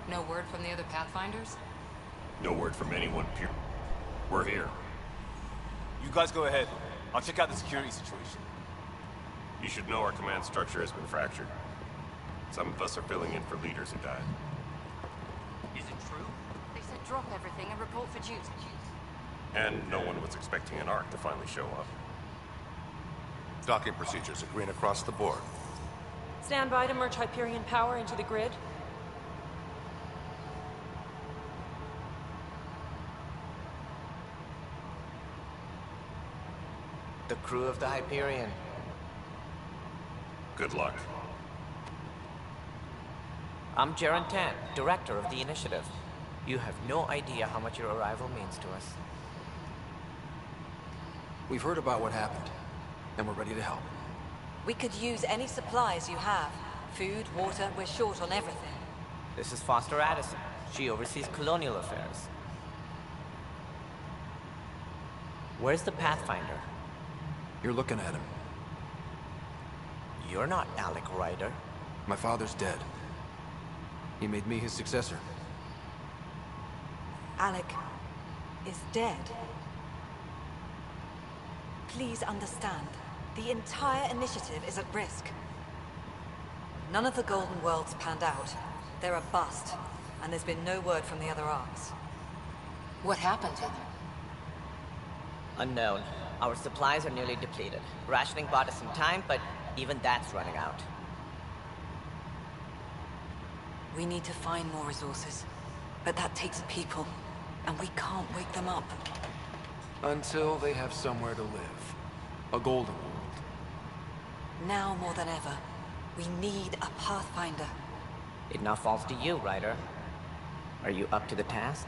No word from the other Pathfinders? No word from anyone, period. We're here. You guys go ahead. I'll check out the security situation. You should know our command structure has been fractured. Some of us are filling in for leaders who died. Is it true? They said drop everything and report for duty. And no one was expecting an Ark to finally show up. Docking procedures are green across the board. Stand by to merge Hyperion power into the grid. The crew of the Hyperion. Good luck. I'm Jaren Tan, director of the initiative. You have no idea how much your arrival means to us. We've heard about what happened, and we're ready to help. We could use any supplies you have. Food, water, we're short on everything. This is Foster Addison. She oversees colonial affairs. Where's the Pathfinder? You're looking at him. You're not Alec Ryder. My father's dead. He made me his successor. Alec is dead. Please understand, the entire initiative is at risk. None of the Golden Worlds panned out. They're a bust, and there's been no word from the other arcs. What happened to them? Unknown. Our supplies are nearly depleted. Rationing bought us some time, but even that's running out. We need to find more resources, but that takes people, and we can't wake them up. Until they have somewhere to live. A golden world. Now more than ever, we need a Pathfinder. It now falls to you, Ryder. Are you up to the task?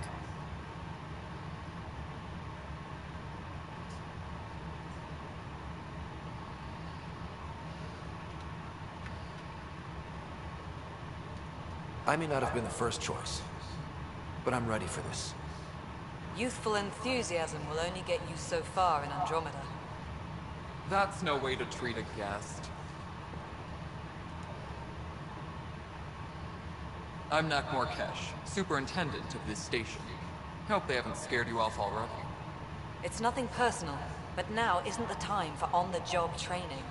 I may not have been the first choice, but I'm ready for this. Youthful enthusiasm will only get you so far in Andromeda. That's no way to treat a guest. I'm Nak Morkesh, superintendent of this station. Hope they haven't scared you off already. It's nothing personal, but now isn't the time for on-the-job training.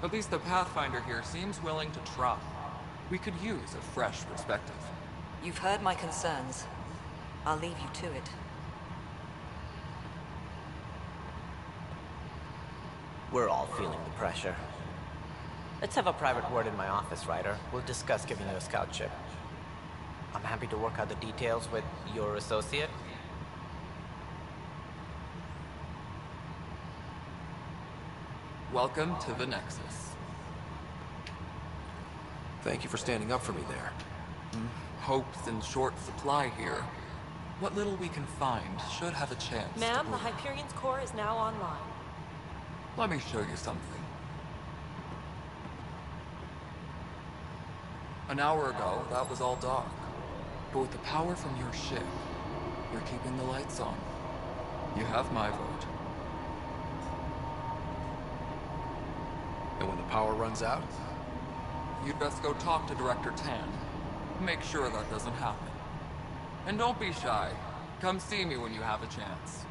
At least the Pathfinder here seems willing to try. We could use a fresh perspective. You've heard my concerns. I'll leave you to it. We're all feeling the pressure. Let's have a private word in my office, Ryder. We'll discuss giving you a scout ship. I'm happy to work out the details with your associate. Welcome to the Nexus. Thank you for standing up for me there. Hope's in short supply here. What little we can find should have a chance. Ma'am, the Hyperion's core is now online. Let me show you something. An hour ago, that was all dark. But with the power from your ship, you're keeping the lights on. You have my vote. And when the power runs out? You'd best go talk to Director Tan. Make sure that doesn't happen. And don't be shy. Come see me when you have a chance.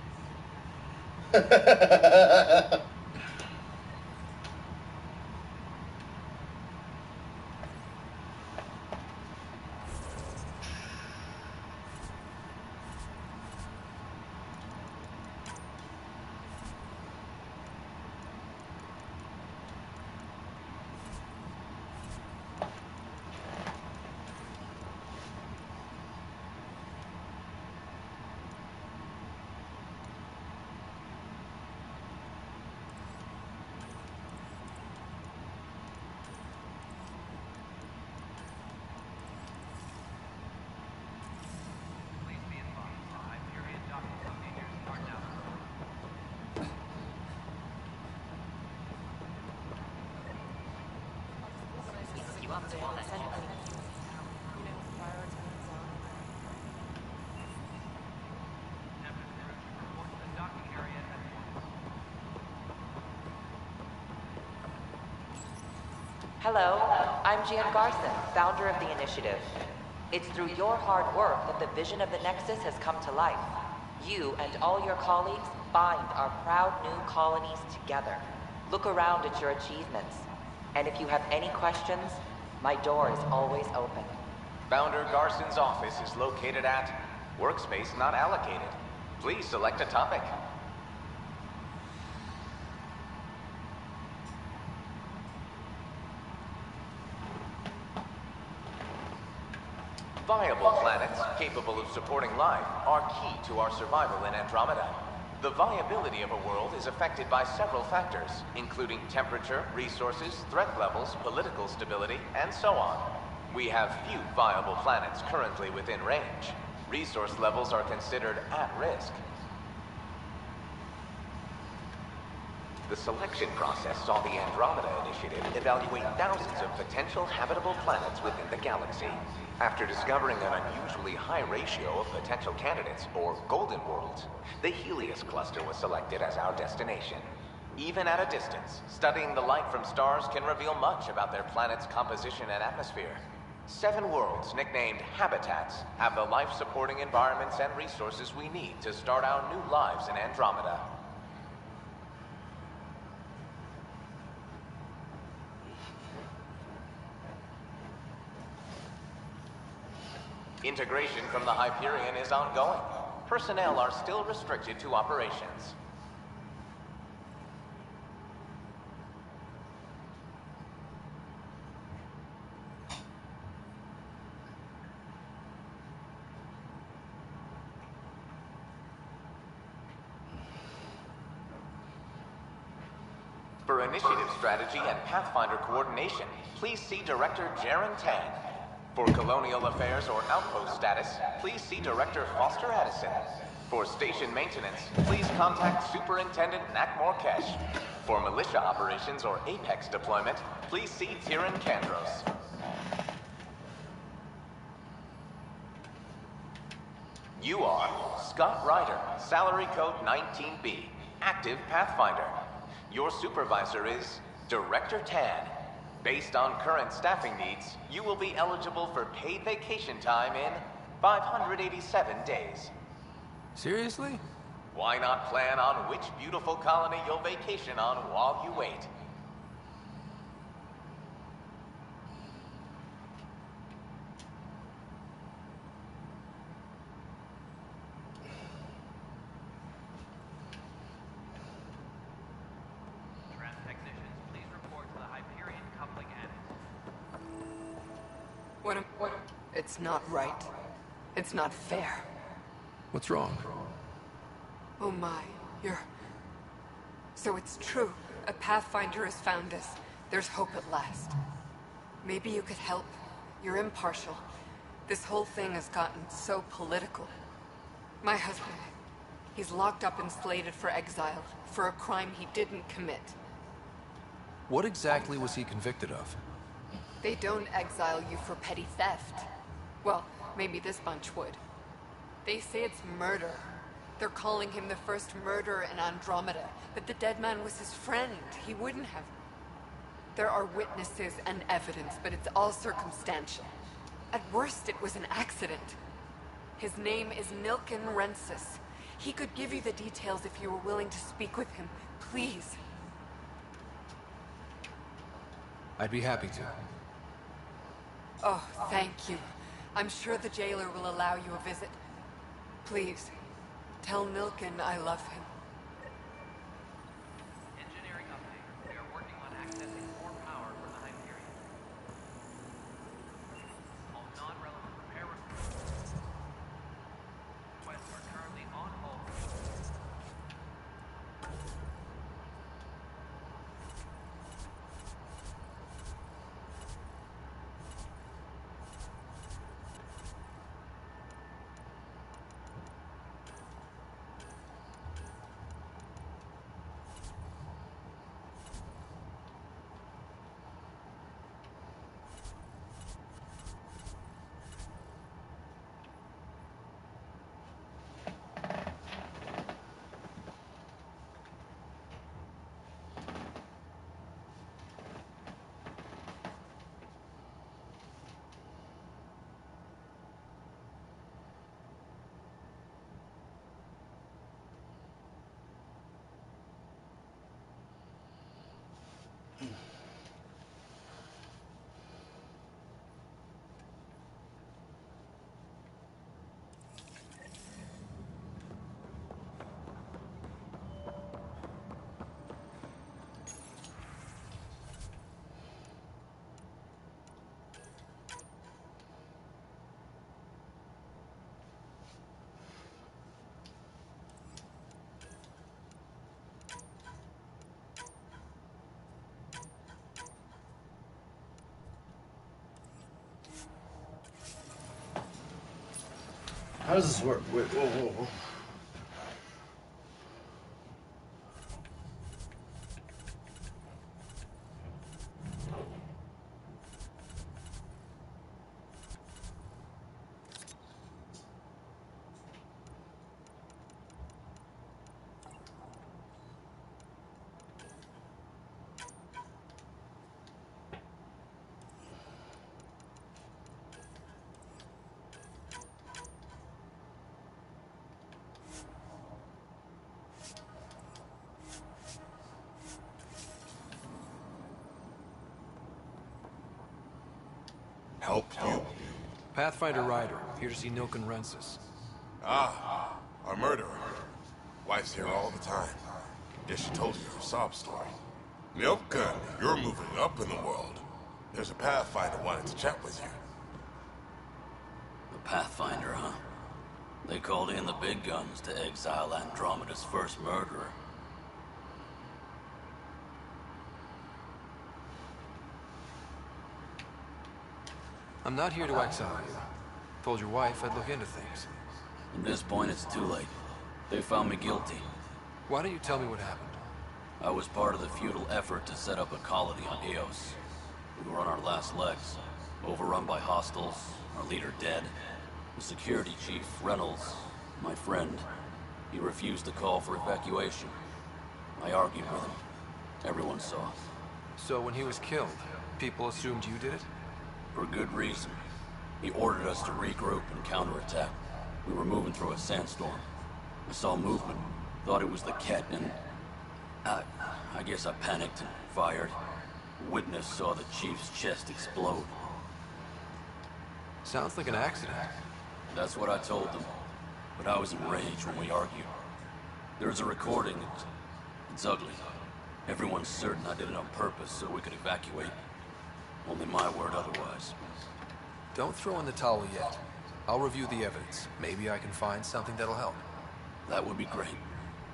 Hello, I'm Jan Garson, founder of the Initiative. It's through your hard work that the vision of the Nexus has come to life. You and all your colleagues bind our proud new colonies together. Look around at your achievements. And if you have any questions, my door is always open. Founder Garson's office is located at Workspace Not Allocated. Please select a topic. Viable planets capable of supporting life are key to our survival in Andromeda. The viability of a world is affected by several factors, including temperature, resources, threat levels, political stability, and so on. We have few viable planets currently within range. Resource levels are considered at risk. The selection process saw the Andromeda Initiative evaluate thousands of potential habitable planets within the galaxy. After discovering an unusually high ratio of potential candidates, or golden worlds, the Helios cluster was selected as our destination. Even at a distance, studying the light from stars can reveal much about their planet's composition and atmosphere. 7 worlds, nicknamed habitats, have the life-supporting environments and resources we need to start our new lives in Andromeda. Integration from the Hyperion is ongoing. Personnel are still restricted to operations. For initiative strategy and Pathfinder coordination, please see Director Jaren Tan. For colonial affairs or outpost status, please see Director Foster Addison. For station maintenance, please contact Superintendent Nakmor Kesh. For militia operations or Apex deployment, please see Tyrion Kandros. You are Scott Ryder, salary code 19B, active Pathfinder. Your supervisor is Director Tan. Based on current staffing needs, you will be eligible for paid vacation time in 587 days. Seriously? Why not plan on which beautiful colony you'll vacation on while you wait? It's not right. It's not fair. What's wrong? Oh my, So it's true. A Pathfinder has found us. There's hope at last. Maybe you could help. You're impartial. This whole thing has gotten so political. My husband, he's locked up and slated for exile for a crime he didn't commit. What exactly was he convicted of? They don't exile you for petty theft. Well, maybe this bunch would. They say it's murder. They're calling him the first murderer in Andromeda, but the dead man was his friend. He wouldn't have. There are witnesses and evidence, but it's all circumstantial. At worst, it was an accident. His name is Nilken Rensis. He could give you the details if you were willing to speak with him. Please. I'd be happy to. Oh, thank you. I'm sure the jailer will allow you a visit. Please, tell Nilken I love him. Engineering update. We are working on accessing more power from the Hyperion. All non-relevant repair requests are currently on hold. How does this work? Wait, whoa. help you? Pathfinder Ryder, here to see Nilken Rensis. Ah, our murderer. Wife's here all the time. Guess she told you her sob story. Nilken, you're moving up in the world. There's a Pathfinder wanting to chat with you. The Pathfinder, huh? They called in the big guns to exile Andromeda's first murderer. I'm not here to exile you. Told your wife I'd look into things. At this point, it's too late. They found me guilty. Why don't you tell me what happened? I was part of the futile effort to set up a colony on Eos. We were on our last legs, overrun by hostiles, our leader dead. The security chief, Reynolds, my friend, he refused to call for evacuation. I argued with him. Everyone saw. So when he was killed, people assumed you did it? For good reason. He ordered us to regroup and counterattack. We were moving through a sandstorm. I saw movement, thought it was the Ket, and I guess I panicked and fired. Witness saw the chief's chest explode. Sounds like an accident. That's what I told them. But I was enraged when we argued. There's a recording. It's ugly. Everyone's certain I did it on purpose so we could evacuate. Only my word otherwise. Don't throw in the towel yet. I'll review the evidence. Maybe I can find something that'll help. That would be great.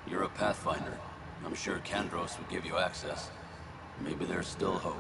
You're a Pathfinder. I'm sure Kandros would give you access. Maybe there's still hope.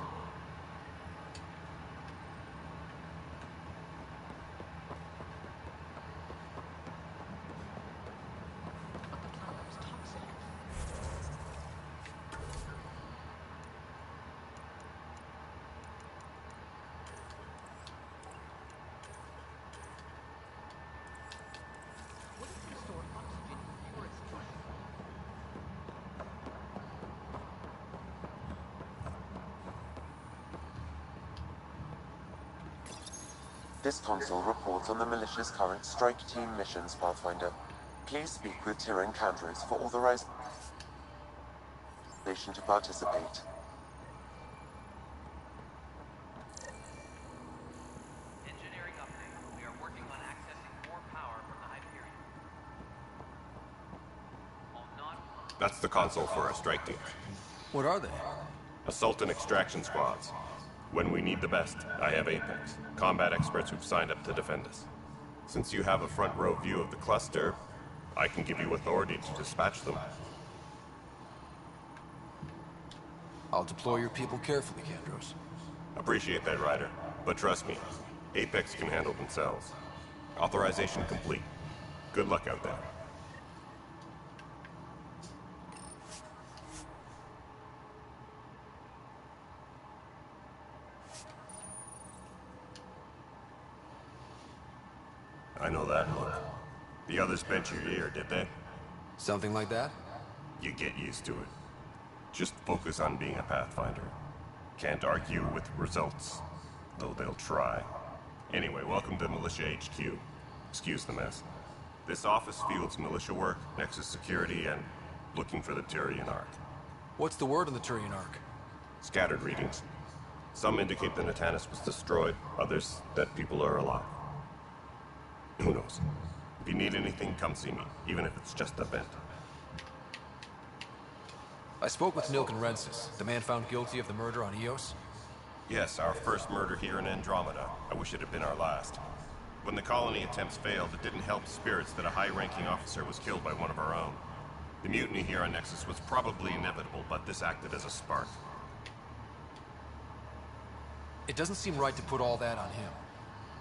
This console reports on the militia's current strike team missions, Pathfinder. Please speak with Tyrion Kandros for authorization to participate. Engineering update. We are working on accessing more power from the Hyperion. That's the console for our strike team. What are they? Assault and extraction squads. When we need the best, I have Apex, combat experts who've signed up to defend us. Since you have a front row view of the cluster, I can give you authority to dispatch them. I'll deploy your people carefully, Kandros. Appreciate that, Ryder. But trust me, Apex can handle themselves. Authorization complete. Good luck out there. I know that look. The others bent your ear, did they? Something like that? You get used to it. Just focus on being a Pathfinder. Can't argue with results, though they'll try. Anyway, welcome to Militia HQ. Excuse the mess. This office fields militia work, Nexus security, and looking for the Turian Ark. What's the word on the Turian Ark? Scattered readings. Some indicate the Natanus was destroyed, others that people are alive. Who knows? If you need anything, come see me, even if it's just a vent. I spoke with Nilken Rensis, the man found guilty of the murder on Eos. Yes, our first murder here in Andromeda. I wish it had been our last. When the colony attempts failed, it didn't help spirits that a high-ranking officer was killed by one of our own. The mutiny here on Nexus was probably inevitable, but this acted as a spark. It doesn't seem right to put all that on him.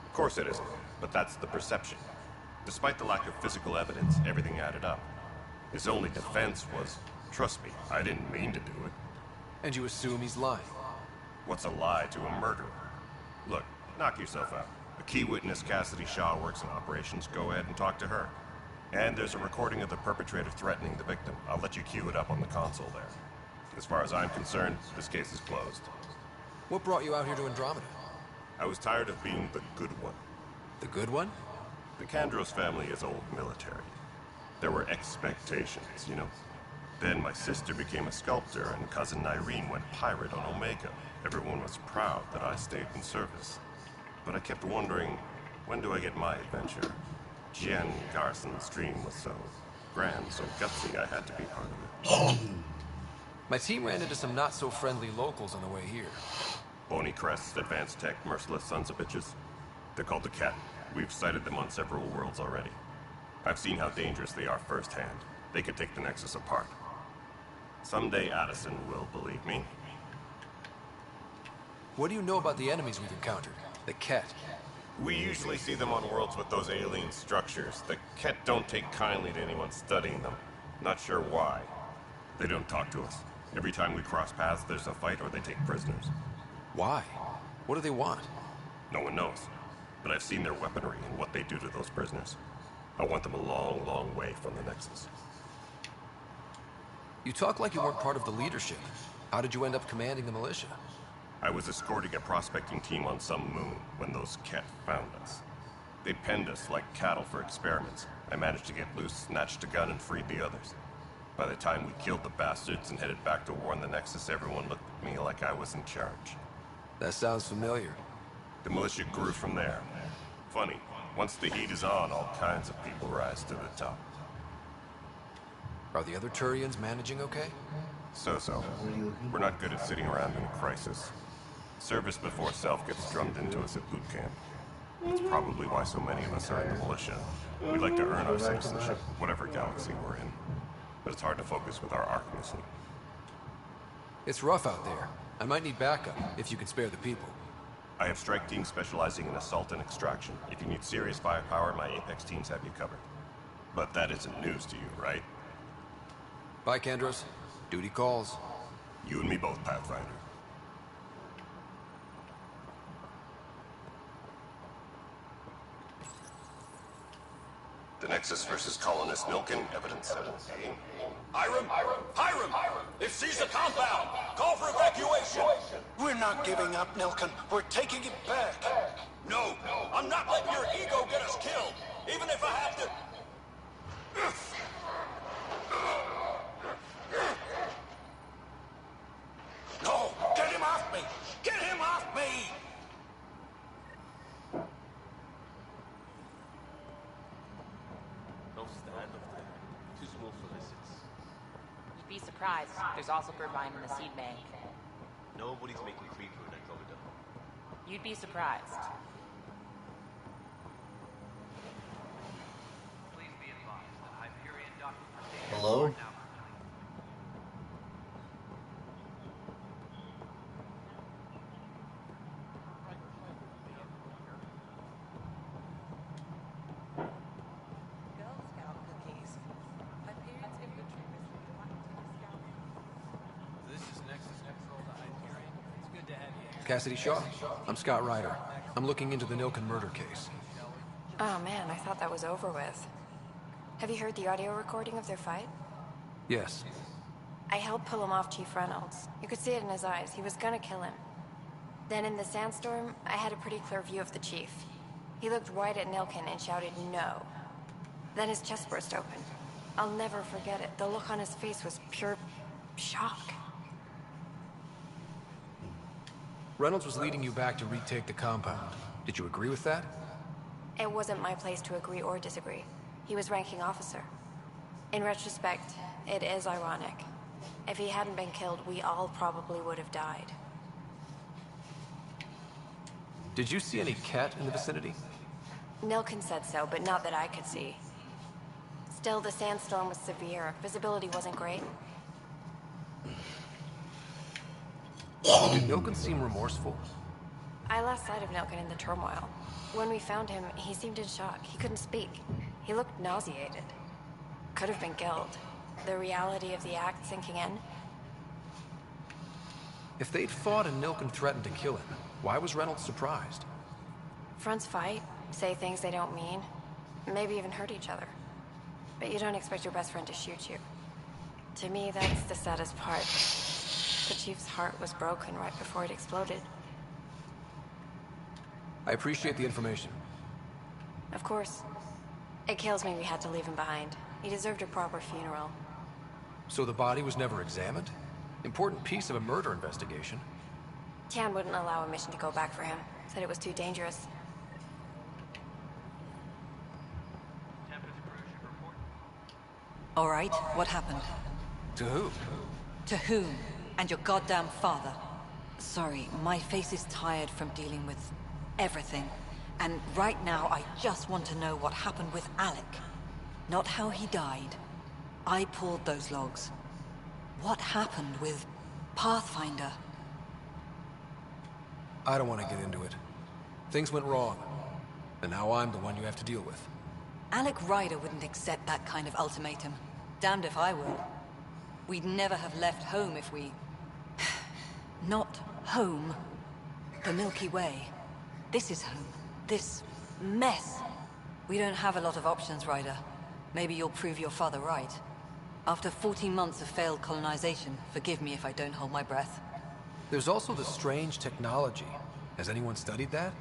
Of course it isn't, but that's the perception. Despite the lack of physical evidence, everything added up. His only defense was, trust me, I didn't mean to do it. And you assume he's lying? What's a lie to a murderer? Look, knock yourself out. A key witness, Cassidy Shaw, works in operations. Go ahead and talk to her. And there's a recording of the perpetrator threatening the victim. I'll let you cue it up on the console there. As far as I'm concerned, this case is closed. What brought you out here to Andromeda? I was tired of being the good one. The good one? The Kandros family is old military. There were expectations, you know. Then my sister became a sculptor and cousin Irene went pirate on Omega. Everyone was proud that I stayed in service. But I kept wondering, when do I get my adventure? Jen Garson's dream was so grand, so gutsy, I had to be part of it. My team ran into some not-so-friendly locals on the way here. Bony crests, advanced tech, merciless sons of bitches. They're called the Ket. We've sighted them on several worlds already. I've seen how dangerous they are firsthand. They could take the Nexus apart. Someday Addison will believe me. What do you know about the enemies we've encountered? The Ket? We usually see them on worlds with those alien structures. The Ket don't take kindly to anyone studying them. Not sure why. They don't talk to us. Every time we cross paths, there's a fight or they take prisoners. Why? What do they want? No one knows. But I've seen their weaponry and what they do to those prisoners. I want them a long, long way from the Nexus. You talk like you weren't part of the leadership. How did you end up commanding the militia? I was escorting a prospecting team on some moon when those Ket found us. They penned us like cattle for experiments. I managed to get loose, snatched a gun, and freed the others. By the time we killed the bastards and headed back to warn the Nexus, everyone looked at me like I was in charge. That sounds familiar. The militia grew from there. Funny, once the heat is on, all kinds of people rise to the top. Are the other Turians managing okay? So-so. We're not good at sitting around in a crisis. Service before self gets drummed into us at boot camp. That's probably why so many of us are in the militia. We like to earn our citizenship, whatever galaxy we're in. But it's hard to focus with our arc missing. It's rough out there. I might need backup, if you can spare the people. I have strike teams specializing in assault and extraction. If you need serious firepower, my Apex teams have you covered. But that isn't news to you, right? Bye, Kendros. Duty calls. You and me both, Pathfinder. The Nexus versus Colonist Milken, Evidence 7A. Hiram! They've seized the compound! Call for evacuation! We're not giving up, Nilken. We're taking it back. No! I'm not letting your ego get us killed! Even if I have to... No! Get him off me! Get him off me! No stand of them. Too small for lizards. You'd be surprised. There's also Birdvine in the seed bank. Nobody's making creeper in Andromeda. You'd be surprised. Please be advised that Hyperion docking Hello? Cassidy Shaw. I'm Scott Ryder. I'm looking into the Nilken murder case. Oh man, I thought that was over with. Have you heard the audio recording of their fight? Yes. I helped pull him off Chief Reynolds. You could see it in his eyes. He was gonna kill him. Then in the sandstorm, I had a pretty clear view of the Chief. He looked right at Nilken and shouted no. Then his chest burst open. I'll never forget it. The look on his face was pure shock. Reynolds was leading you back to retake the compound. Did you agree with that? It wasn't my place to agree or disagree. He was ranking officer. In retrospect, it is ironic. If he hadn't been killed, we all probably would have died. Did you see any Ket in the vicinity? Nilken said so, but not that I could see. Still, the sandstorm was severe. Visibility wasn't great. Did Nilken seem remorseful? I lost sight of Nilken in the turmoil. When we found him, he seemed in shock. He couldn't speak. He looked nauseated. Could have been guilt. The reality of the act sinking in. If they'd fought and Nilken threatened to kill him, why was Reynolds surprised? Fronts fight, say things they don't mean, maybe even hurt each other. But you don't expect your best friend to shoot you. To me, that's the saddest part. The Chief's heart was broken right before it exploded. I appreciate the information. Of course. It kills me we had to leave him behind. He deserved a proper funeral. So the body was never examined? Important piece of a murder investigation. Tan wouldn't allow a mission to go back for him. Said it was too dangerous. All right, what happened? To who? To whom? And your goddamn father. Sorry, my face is tired from dealing with everything. And right now, I just want to know what happened with Alec. Not how he died. I pulled those logs. What happened with Pathfinder? I don't want to get into it. Things went wrong. And now I'm the one you have to deal with. Alec Ryder wouldn't accept that kind of ultimatum. Damned if I will. We'd never have left home if we... Not home. The Milky Way. This is home. This mess. We don't have a lot of options, Ryder. Maybe you'll prove your father right. After 14 months of failed colonization, forgive me if I don't hold my breath. There's also the strange technology. Has anyone studied that?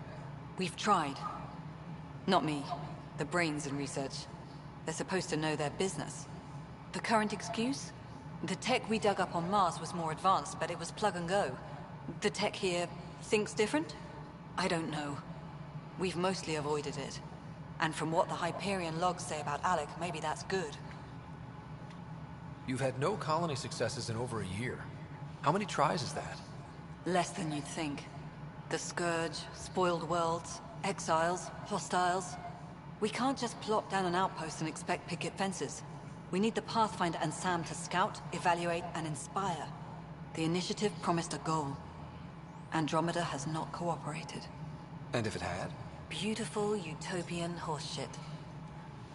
We've tried. Not me. The brains in research. They're supposed to know their business. The current excuse? The tech we dug up on Mars was more advanced, but it was plug and go. The tech here thinks different? I don't know. We've mostly avoided it. And from what the Hyperion logs say about Alec, maybe that's good. You've had no colony successes in over a year. How many tries is that? Less than you'd think. The Scourge, spoiled worlds, exiles, hostiles. We can't just plop down an outpost and expect picket fences. We need the Pathfinder and Sam to scout, evaluate, and inspire. The initiative promised a goal. Andromeda has not cooperated. And if it had? Beautiful utopian horseshit.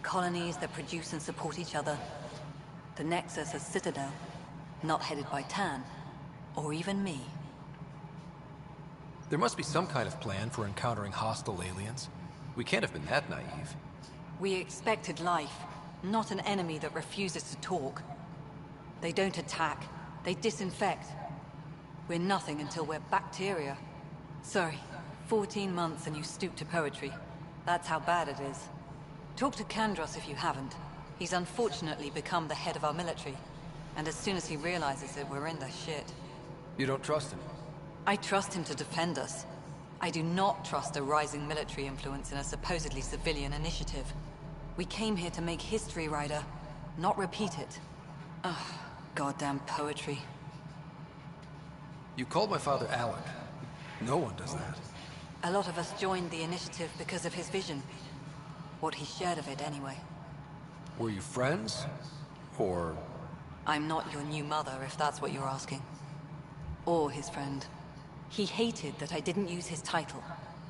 Colonies that produce and support each other. The Nexus as Citadel, not headed by Tan, or even me. There must be some kind of plan for encountering hostile aliens. We can't have been that naive. We expected life, not an enemy that refuses to talk. They don't attack, they disinfect. We're nothing until we're bacteria. Sorry, 14 months and you stoop to poetry. That's how bad it is. Talk to Kandros if you haven't. He's unfortunately become the head of our military. And as soon as he realizes it, we're in the shit. You don't trust him? I trust him to defend us. I do not trust a rising military influence in a supposedly civilian initiative. We came here to make history, Ryder, not repeat it. Ugh, goddamn poetry. You called my father Alec. No one does that. A lot of us joined the initiative because of his vision. What he shared of it, anyway. Were you friends? Or... I'm not your new mother, if that's what you're asking. Or his friend. He hated that I didn't use his title.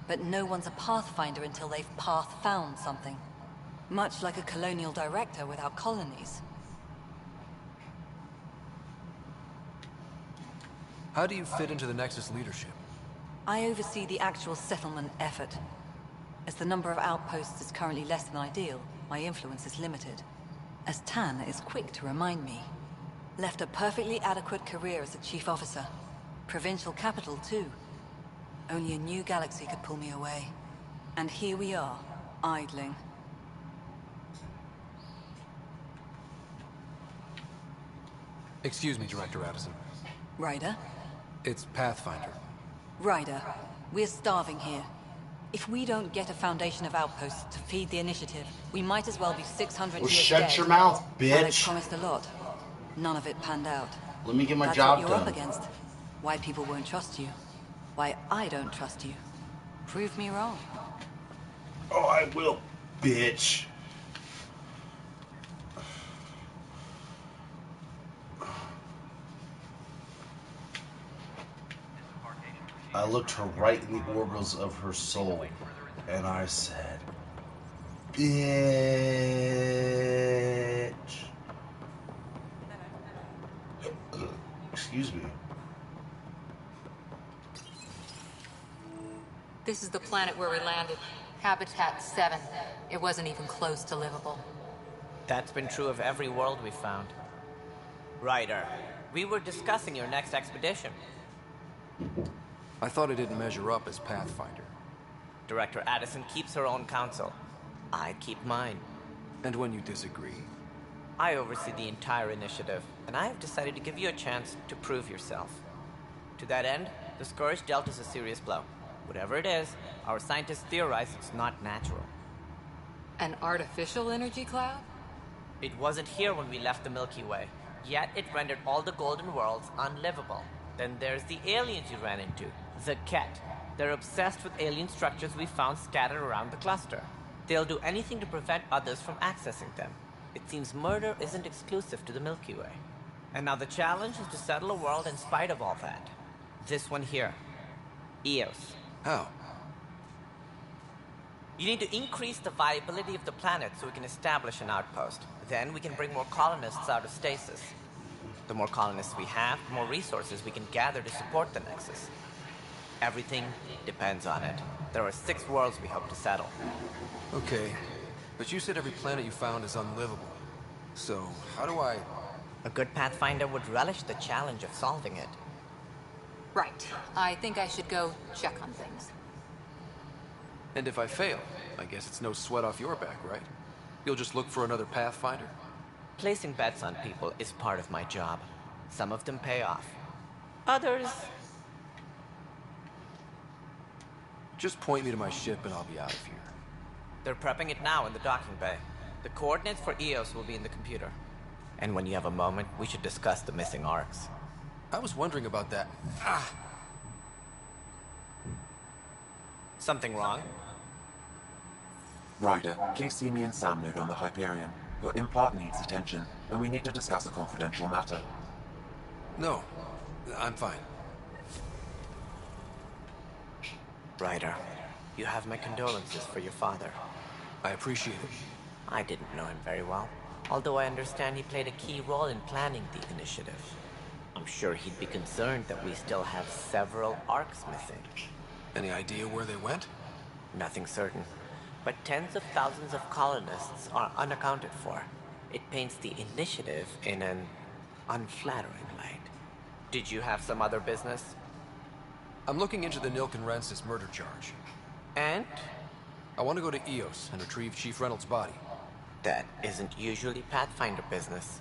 But no one's a Pathfinder until they've path-found something. Much like a colonial director without colonies. How do you fit into the Nexus leadership? I oversee the actual settlement effort. As the number of outposts is currently less than ideal, my influence is limited. As Tan is quick to remind me. Left a perfectly adequate career as a chief officer. Provincial capital, too. Only a new galaxy could pull me away. And here we are, idling. Excuse me, Director Addison. Ryder? It's Pathfinder. Ryder, we're starving here. If we don't get a foundation of outposts to feed the initiative, we might as well be 600 years shut dead. your mouth, bitch. Alex promised a lot. None of it panned out. Let me get my That's job what you're done. up against. Why people won't trust you. Why I don't trust you. Prove me wrong. Oh, I will, bitch. I looked her right in the orbits of her soul, and I said, bitch. Excuse me. This is the planet where we landed. Habitat 7. It wasn't even close to livable. That's been true of every world we've found. Ryder, we were discussing your next expedition. I thought it didn't measure up as Pathfinder. Director Addison keeps her own counsel. I keep mine. And when you disagree? I oversee the entire initiative, and I have decided to give you a chance to prove yourself. To that end, the Scourge dealt us a serious blow. Whatever it is, our scientists theorize it's not natural. An artificial energy cloud? It wasn't here when we left the Milky Way, yet it rendered all the golden worlds unlivable. Then there's the aliens you ran into, the Ket. They're obsessed with alien structures we found scattered around the cluster. They'll do anything to prevent others from accessing them. It seems murder isn't exclusive to the Milky Way. And now the challenge is to settle a world in spite of all that. This one here. Eos. How? You need to increase the viability of the planet so we can establish an outpost. Then we can bring more colonists out of stasis. The more colonists we have, the more resources we can gather to support the Nexus. Everything depends on it. There are 6 worlds we hope to settle. Okay, but you said every planet you found is unlivable. So, how do I... A good Pathfinder would relish the challenge of solving it. Right. I think I should go check on things. And if I fail, I guess it's no sweat off your back, right? You'll just look for another Pathfinder? Placing bets on people is part of my job. Some of them pay off. Others... Just point me to my ship and I'll be out of here. They're prepping it now in the docking bay. The coordinates for Eos will be in the computer. And when you have a moment, we should discuss the missing arcs. I was wondering about that. Ah! Something wrong? Ryder, please see me and Sam node on the Hyperion. Your implant needs attention, and we need to discuss a confidential matter. No, I'm fine. Ryder, you have my condolences for your father. I appreciate it. I didn't know him very well, although I understand he played a key role in planning the initiative. I'm sure he'd be concerned that we still have several arcs missing. Any idea where they went? Nothing certain, but tens of thousands of colonists are unaccounted for. It paints the initiative in an unflattering light. Did you have some other business? I'm looking into the Nilken Rensis murder charge. And? I want to go to Eos and retrieve Chief Reynolds' body. That isn't usually Pathfinder business.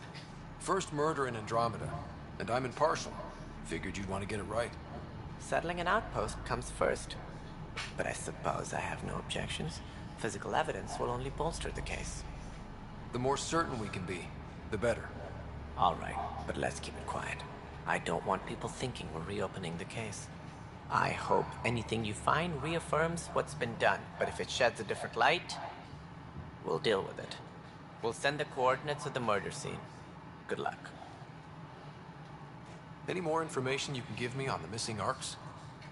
First murder in Andromeda, and I'm impartial. Figured you'd want to get it right. Settling an outpost comes first. But I suppose I have no objections. Physical evidence will only bolster the case. The more certain we can be, the better. All right, but let's keep it quiet. I don't want people thinking we're reopening the case. I hope anything you find reaffirms what's been done, but if it sheds a different light, we'll deal with it. We'll send the coordinates of the murder scene. Good luck. Any more information you can give me on the missing arcs?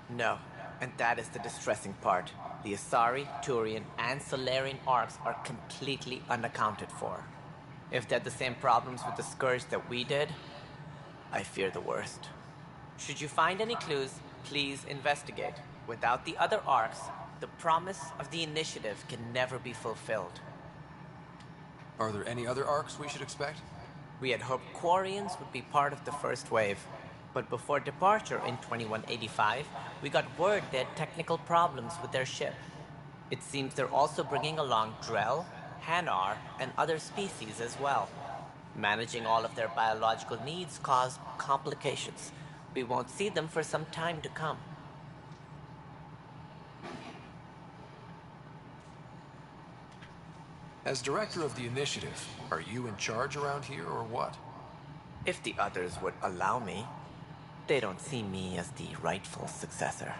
No, and that is the distressing part. The Asari, Turian, and Solarian arcs are completely unaccounted for. If they had the same problems with the Scourge that we did, I fear the worst. Should you find any clues, please investigate. Without the other arcs, the promise of the initiative can never be fulfilled. Are there any other arcs we should expect? We had hoped Quarians would be part of the first wave, but before departure in 2185, we got word they had technical problems with their ship. It seems they're also bringing along Drell, Hanar, and other species as well. Managing all of their biological needs caused complications. We won't see them for some time to come. As director of the initiative, are you in charge around here or what? If the others would allow me, they don't see me as the rightful successor.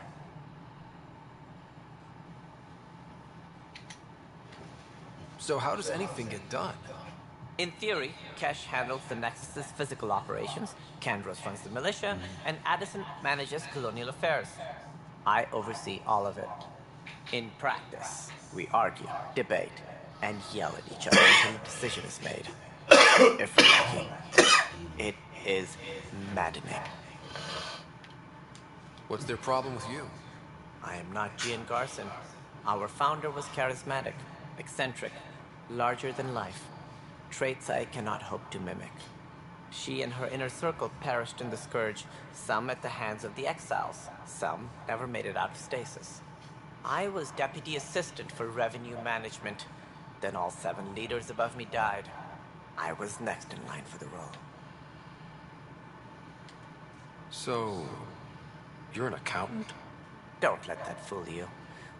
So how does anything get done? In theory, Kesh handles the Nexus's physical operations, Kandros runs the militia, and Addison manages colonial affairs. I oversee all of it. In practice, we argue, debate, and yell at each other until a decision is made. If we're lucky, it is maddening. What's their problem with you? I am not Gian Garson. Our founder was charismatic, eccentric, larger than life. Traits I cannot hope to mimic. She and her inner circle perished in the Scourge, some at the hands of the Exiles, some never made it out of stasis. I was deputy assistant for revenue management. Then all 7 leaders above me died. I was next in line for the role. So, you're an accountant? Don't let that fool you.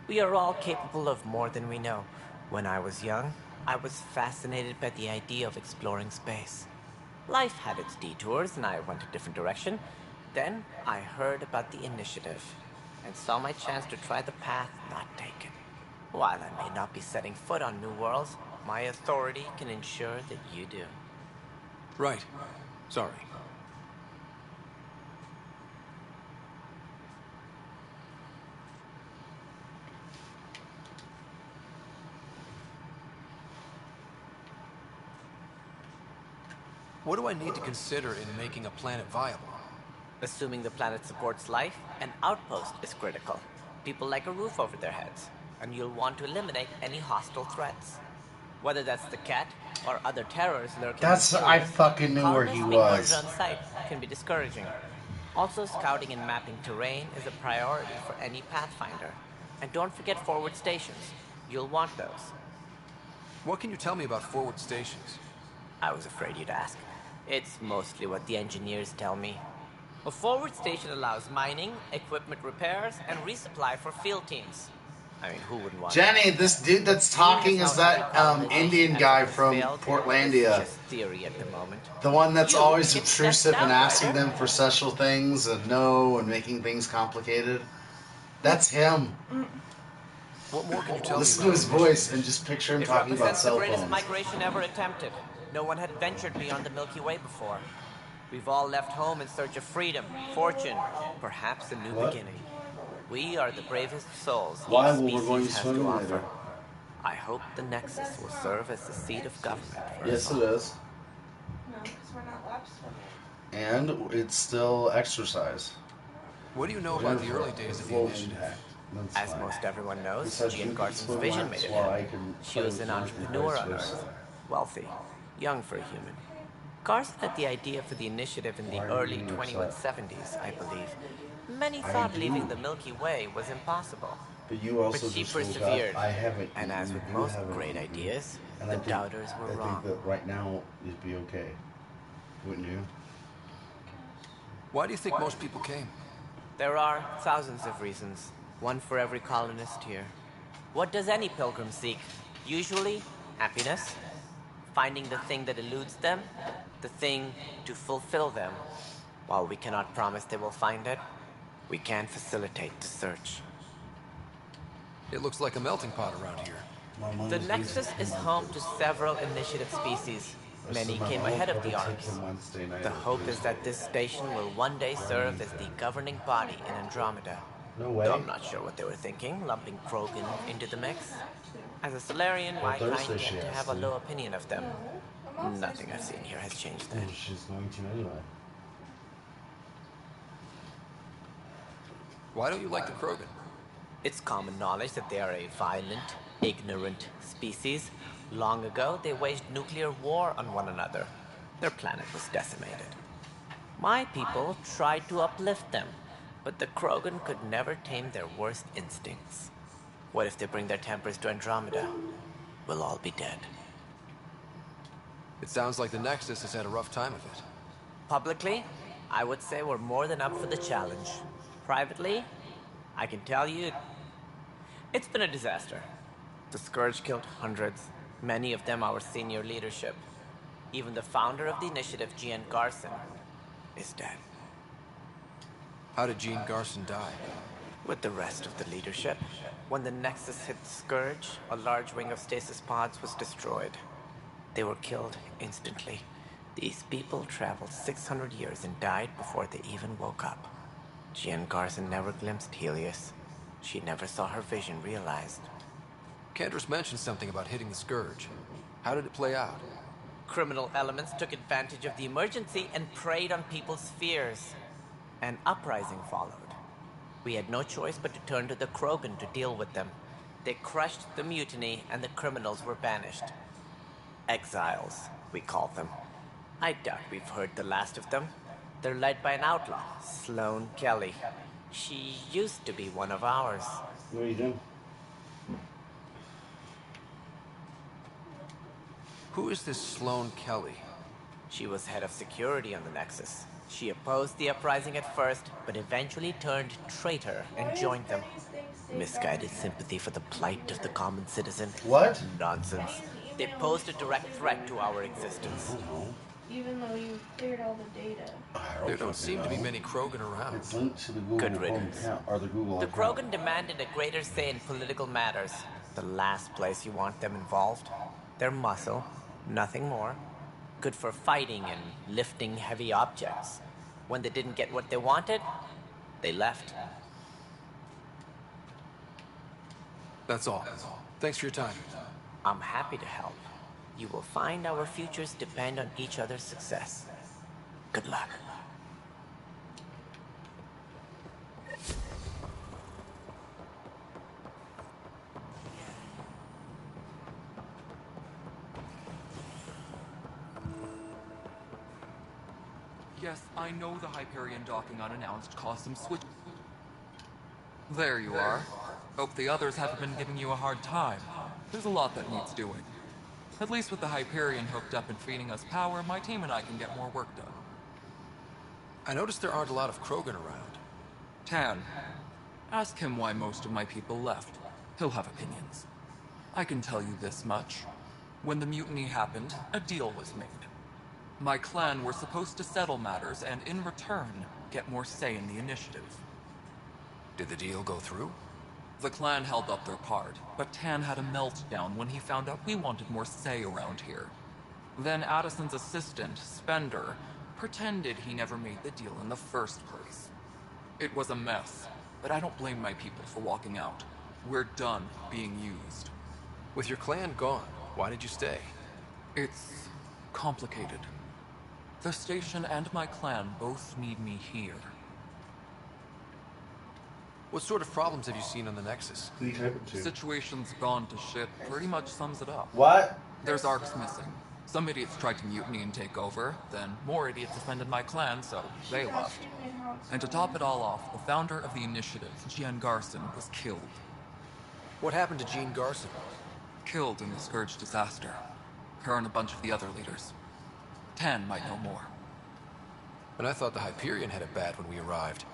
We are all capable of more than we know. When I was young, I was fascinated by the idea of exploring space. Life had its detours, and I went a different direction. Then I heard about the initiative, and saw my chance to try the path not taken. While I may not be setting foot on new worlds, my authority can ensure that you do. Right. Sorry. What do I need to consider in making a planet viable? Assuming the planet supports life, an outpost is critical. People like a roof over their heads, and you'll want to eliminate any hostile threats. Whether that's the cat or other terrors lurking That's, in the I sewers, fucking knew where he colonists being murdered was. on sight can be discouraging. Also, scouting and mapping terrain is a priority for any Pathfinder. And don't forget forward stations. You'll want those. What can you tell me about forward stations? I was afraid you'd ask. It's mostly what the engineers tell me. A forward station allows mining, equipment repairs, and resupply for field teams. I mean, who wouldn't want Jenny, that? this dude that's talking is that Indian guy from Portlandia. It's just theory at the moment. The one that's You always get obtrusive stressed and out, asking Ryder. them for special things and no and making things complicated. That's him. What more can you tell me Listen about to his voice and just picture him It talking about represents the cell greatest phones. migration ever attempted. No one had ventured beyond the Milky Way before. We've all left home in search of freedom, fortune, perhaps a new beginning. We are the bravest souls Why? each Well, we're going species has to swimming offer. later. I hope the Nexus will serve as the seat of government for Yes, us it all. is. No, because we're not lab swimming. And it's still exercise. What do you know about the early days of the initiative? As most everyone knows, Besides, Jean you can Garson's swim vision laps made it while I happen. can She play was with an Mark and entrepreneur vice on versa. Earth, wealthy, young for a human. Garson had the idea for the initiative in the Why are you early getting 2170s, I believe. Many I thought do. leaving the Milky Way was impossible. But you also But she just woke persevered. up. I haven't And eaten. as with You most haven't great eaten. ideas, And the I think, doubters were wrong. I think that right now you'd be okay. Wouldn't you? Why do you think most people came? There are thousands of reasons, one for every colonist here. What does any pilgrim seek? Usually, happiness, finding the thing that eludes them, the thing to fulfill them. While we cannot promise they will find it, we can facilitate the search. It looks like a melting pot around here. The Nexus is home to several initiative species. Many came ahead of the Arks. The hope is that this station will one day serve as the governing body in Andromeda. No way. Though I'm not sure what they were thinking, lumping Krogan into the mix. As a Solarian, Well, my kind Thursday she tend to asked have a me. low opinion of them. Nothing I've seen here has changed that. Well, she's going to anyway. Why don't you like the Krogan? It's common knowledge that they are a violent, ignorant species. Long ago, they waged nuclear war on one another. Their planet was decimated. My people tried to uplift them, but the Krogan could never tame their worst instincts. What if they bring their tempers to Andromeda? We'll all be dead. It sounds like the Nexus has had a rough time of it. Publicly, I would say we're more than up for the challenge. Privately, I can tell you, it's been a disaster. The Scourge killed hundreds, many of them our senior leadership. Even the founder of the initiative, Jean Garson, is dead. How did Jean Garson die? With the rest of the leadership. When the Nexus hit the Scourge, a large wing of stasis pods was destroyed. They were killed instantly. These people traveled 600 years and died before they even woke up. Jean Garson never glimpsed Helios. She never saw her vision realized. Candra's mentioned something about hitting the Scourge. How did it play out? Criminal elements took advantage of the emergency and preyed on people's fears. An uprising followed. We had no choice but to turn to the Krogan to deal with them. They crushed the mutiny and the criminals were banished. Exiles, we call them. I doubt we've heard the last of them. They're led by an outlaw, Sloane Kelly. She used to be one of ours. What are you doing? Who is this Sloane Kelly? She was head of security on the Nexus. She opposed the uprising at first, but eventually turned traitor and joined them. Misguided sympathy for the plight of the common citizen. What? Nonsense. They pose a direct threat to our existence. Even though you cleared all the data. There don't seem to be many Krogan around. It's linked to the Google Good Home riddance. account, or the Google The account. Krogan demanded a greater say in political matters. The last place you want them involved. They're muscle, nothing more. Good for fighting and lifting heavy objects. When they didn't get what they wanted, they left. That's all. Thanks for your time. I'm happy to help. You will find our futures depend on each other's success. Good luck. Yes, I know the Hyperion docking unannounced caused some switch. There you are. Hope the others haven't been giving you a hard time. There's a lot that needs doing. At least with the Hyperion hooked up and feeding us power, my team and I can get more work done. I noticed there aren't a lot of Krogan around. Tan, ask him why most of my people left. He'll have opinions. I can tell you this much. When the mutiny happened, a deal was made. My clan were supposed to settle matters and, in return, get more say in the initiative. Did the deal go through? The clan held up their part, but Tan had a meltdown when he found out we wanted more say around here. Then Addison's assistant, Spender, pretended he never made the deal in the first place. It was a mess, but I don't blame my people for walking out. We're done being used. With your clan gone, why did you stay? It's complicated. The station and my clan both need me here. What sort of problems have you seen on the Nexus? Situation's gone to shit pretty much sums it up. What? There's arcs missing. Some idiots tried to mutiny and take over, then more idiots offended my clan, so they left. And to top it all off, the founder of the initiative, Jean Garson, was killed. What happened to Jean Garson? Killed in the Scourge disaster. Her and a bunch of the other leaders. Tan might know more. And I thought the Hyperion had it bad when we arrived.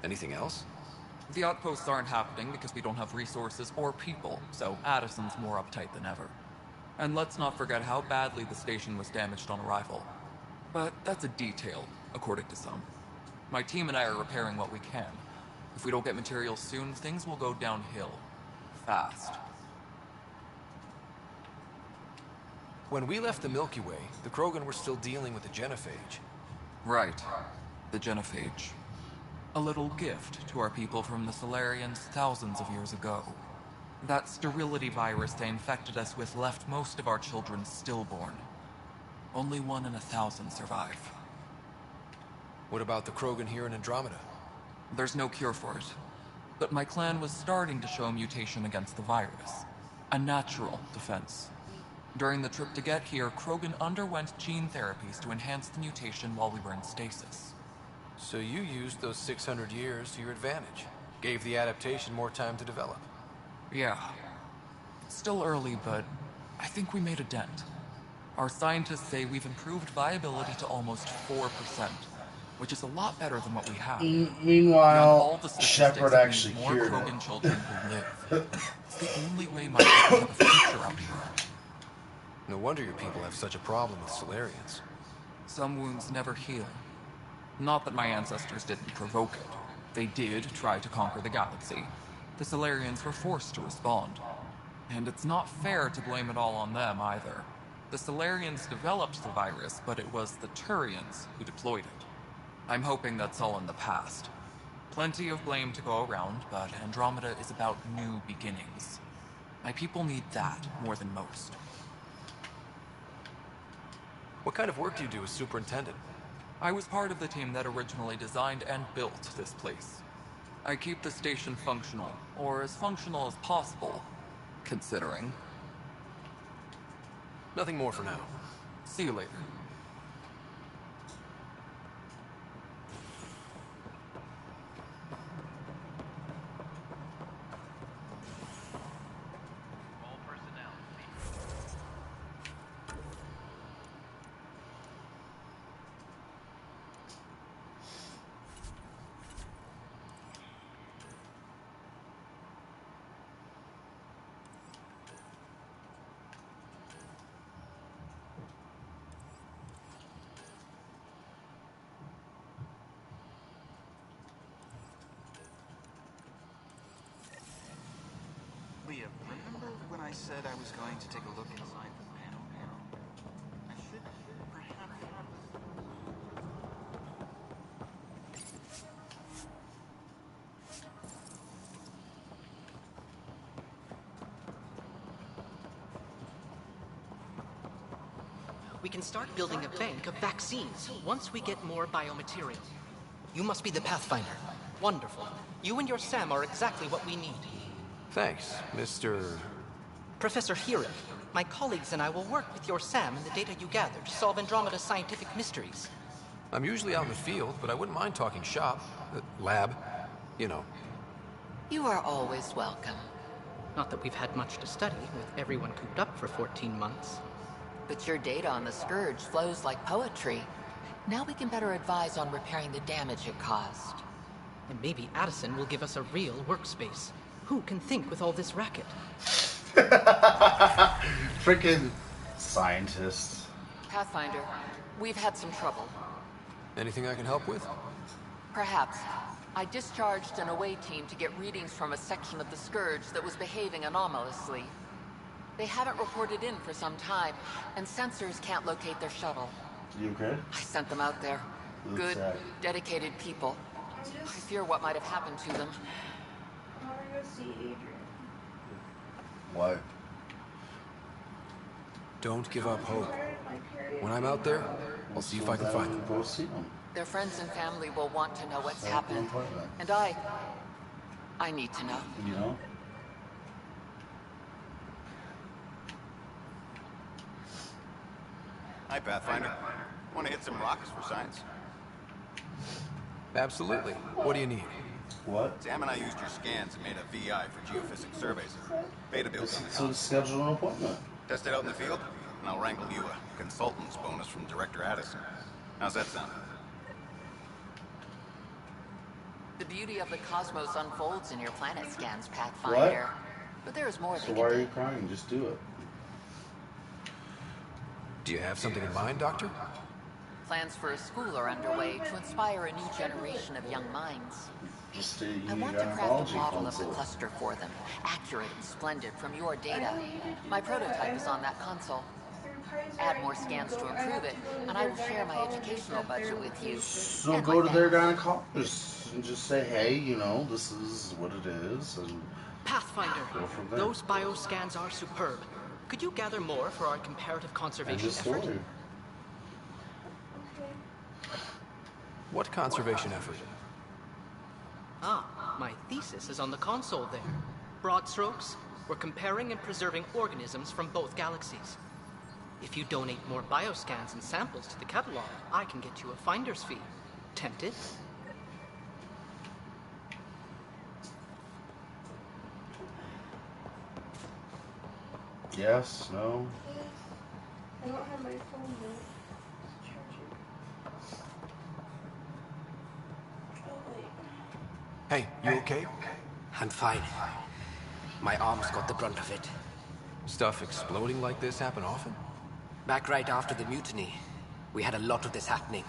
Anything else? The outposts aren't happening because we don't have resources or people, so Addison's more uptight than ever. And let's not forget how badly the station was damaged on arrival. But that's a detail, according to some. My team and I are repairing what we can. If we don't get materials soon, things will go downhill. Fast. When we left the Milky Way, the Krogan were still dealing with the genophage. Right. The genophage. A little gift to our people from the Solarians thousands of years ago. That sterility virus they infected us with left most of our children stillborn. Only 1 in 1,000 survive. What about the Krogan here in Andromeda? There's no cure for it. But my clan was starting to show a mutation against the virus. A natural defense. During the trip to get here, Krogan underwent gene therapies to enhance the mutation while we were in stasis. So you used those 600 years to your advantage. Gave the adaptation more time to develop. Yeah. It's still early, but I think we made a dent. Our scientists say we've improved viability to almost 4%, which is a lot better than what we have. Meanwhile, Shepard actually more cured Krogan it. children will live. It's the only way my people have a future out here. No wonder your people have such a problem with Solarians. Some wounds never heal. Not that my ancestors didn't provoke it. They did try to conquer the galaxy. The Solarians were forced to respond. And it's not fair to blame it all on them either. The Solarians developed the virus, but it was the Turians who deployed it. I'm hoping that's all in the past. Plenty of blame to go around, but Andromeda is about new beginnings. My people need that more than most. What kind of work do you do as superintendent? I was part of the team that originally designed and built this place. I keep the station functional, or as functional as possible, considering. Nothing more for now. See you later. I said I was going to take a look inside the panel now. I should perhaps have We can start building a bank of vaccines once we get more biomaterial. You must be the Pathfinder. Wonderful. You and your Sam are exactly what we need. Thanks, Mr. Professor Heerick, my colleagues and I will work with your Sam and the data you gather to solve Andromeda's scientific mysteries. I'm usually out in the field, but I wouldn't mind talking shop. Lab. You know. You are always welcome. Not that we've had much to study, with everyone cooped up for 14 months. But your data on the Scourge flows like poetry. Now we can better advise on repairing the damage it caused. And maybe Addison will give us a real workspace. Who can think with all this racket? Freaking scientists. Pathfinder, we've had some trouble. Anything I can help with? Perhaps. I discharged an away team to get readings from a section of the Scourge that was behaving anomalously. They haven't reported in for some time, and sensors can't locate their shuttle. You okay? I sent them out there. Good, dedicated people. I fear what might have happened to them. I want to go see Adrian. What? Don't give up hope. When I'm out there, I'll see if I can find them. Go see them. Their friends and family will want to know what's happened. And I need to know. You know? Hi, Pathfinder. Want to hit some rocks for science? Absolutely. What do you need? What? Sam and I used your scans and made a VI for geophysics surveys. Beta build on the So schedule an appointment. Test it out in the field, and I'll wrangle you a consultant's bonus from Director Addison. How's that sound? The beauty of the cosmos unfolds in your planet scans, Pathfinder. What? But there's more So why are you crying? Just do it. Do you have something in mind, Doctor? Plans for a school are underway to inspire a new generation of young minds. Just I want to craft a model of the cluster for them, accurate and splendid from your data. My prototype is on that console. Add more scans to improve it, and I will share my educational budget with you. So and go to their gynecologist and just say, hey, you know, this is what it is, and Pathfinder, go from there. those bioscans are superb. Could you gather more for our comparative conservation effort? What conservation effort? Ah, my thesis is on the console there. Broad strokes, we're comparing and preserving organisms from both galaxies. If you donate more bioscans and samples to the catalog, I can get you a finder's fee. Tempted? Yes, no. I don't have my phone yet. Hey, you okay? I'm fine. My arms got the brunt of it. Stuff exploding like this happen often? Back right after the mutiny, we had a lot of this happening.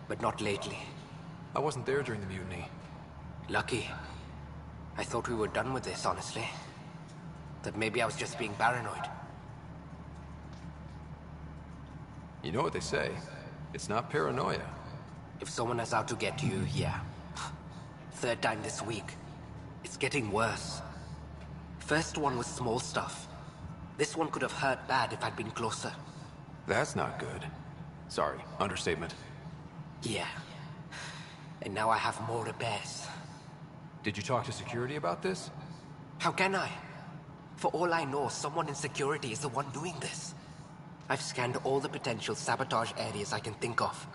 But not lately. I wasn't there during the mutiny. Lucky. I thought we were done with this, honestly. That maybe I was just being paranoid. You know what they say. It's not paranoia. If someone is out to get you, yeah. Third time this week. It's getting worse. First one was small stuff. This one could have hurt bad if I'd been closer. That's not good. Sorry, understatement. Yeah. And now I have more repairs. Did you talk to security about this? How can I? For all I know, someone in security is the one doing this. I've scanned all the potential sabotage areas I can think of.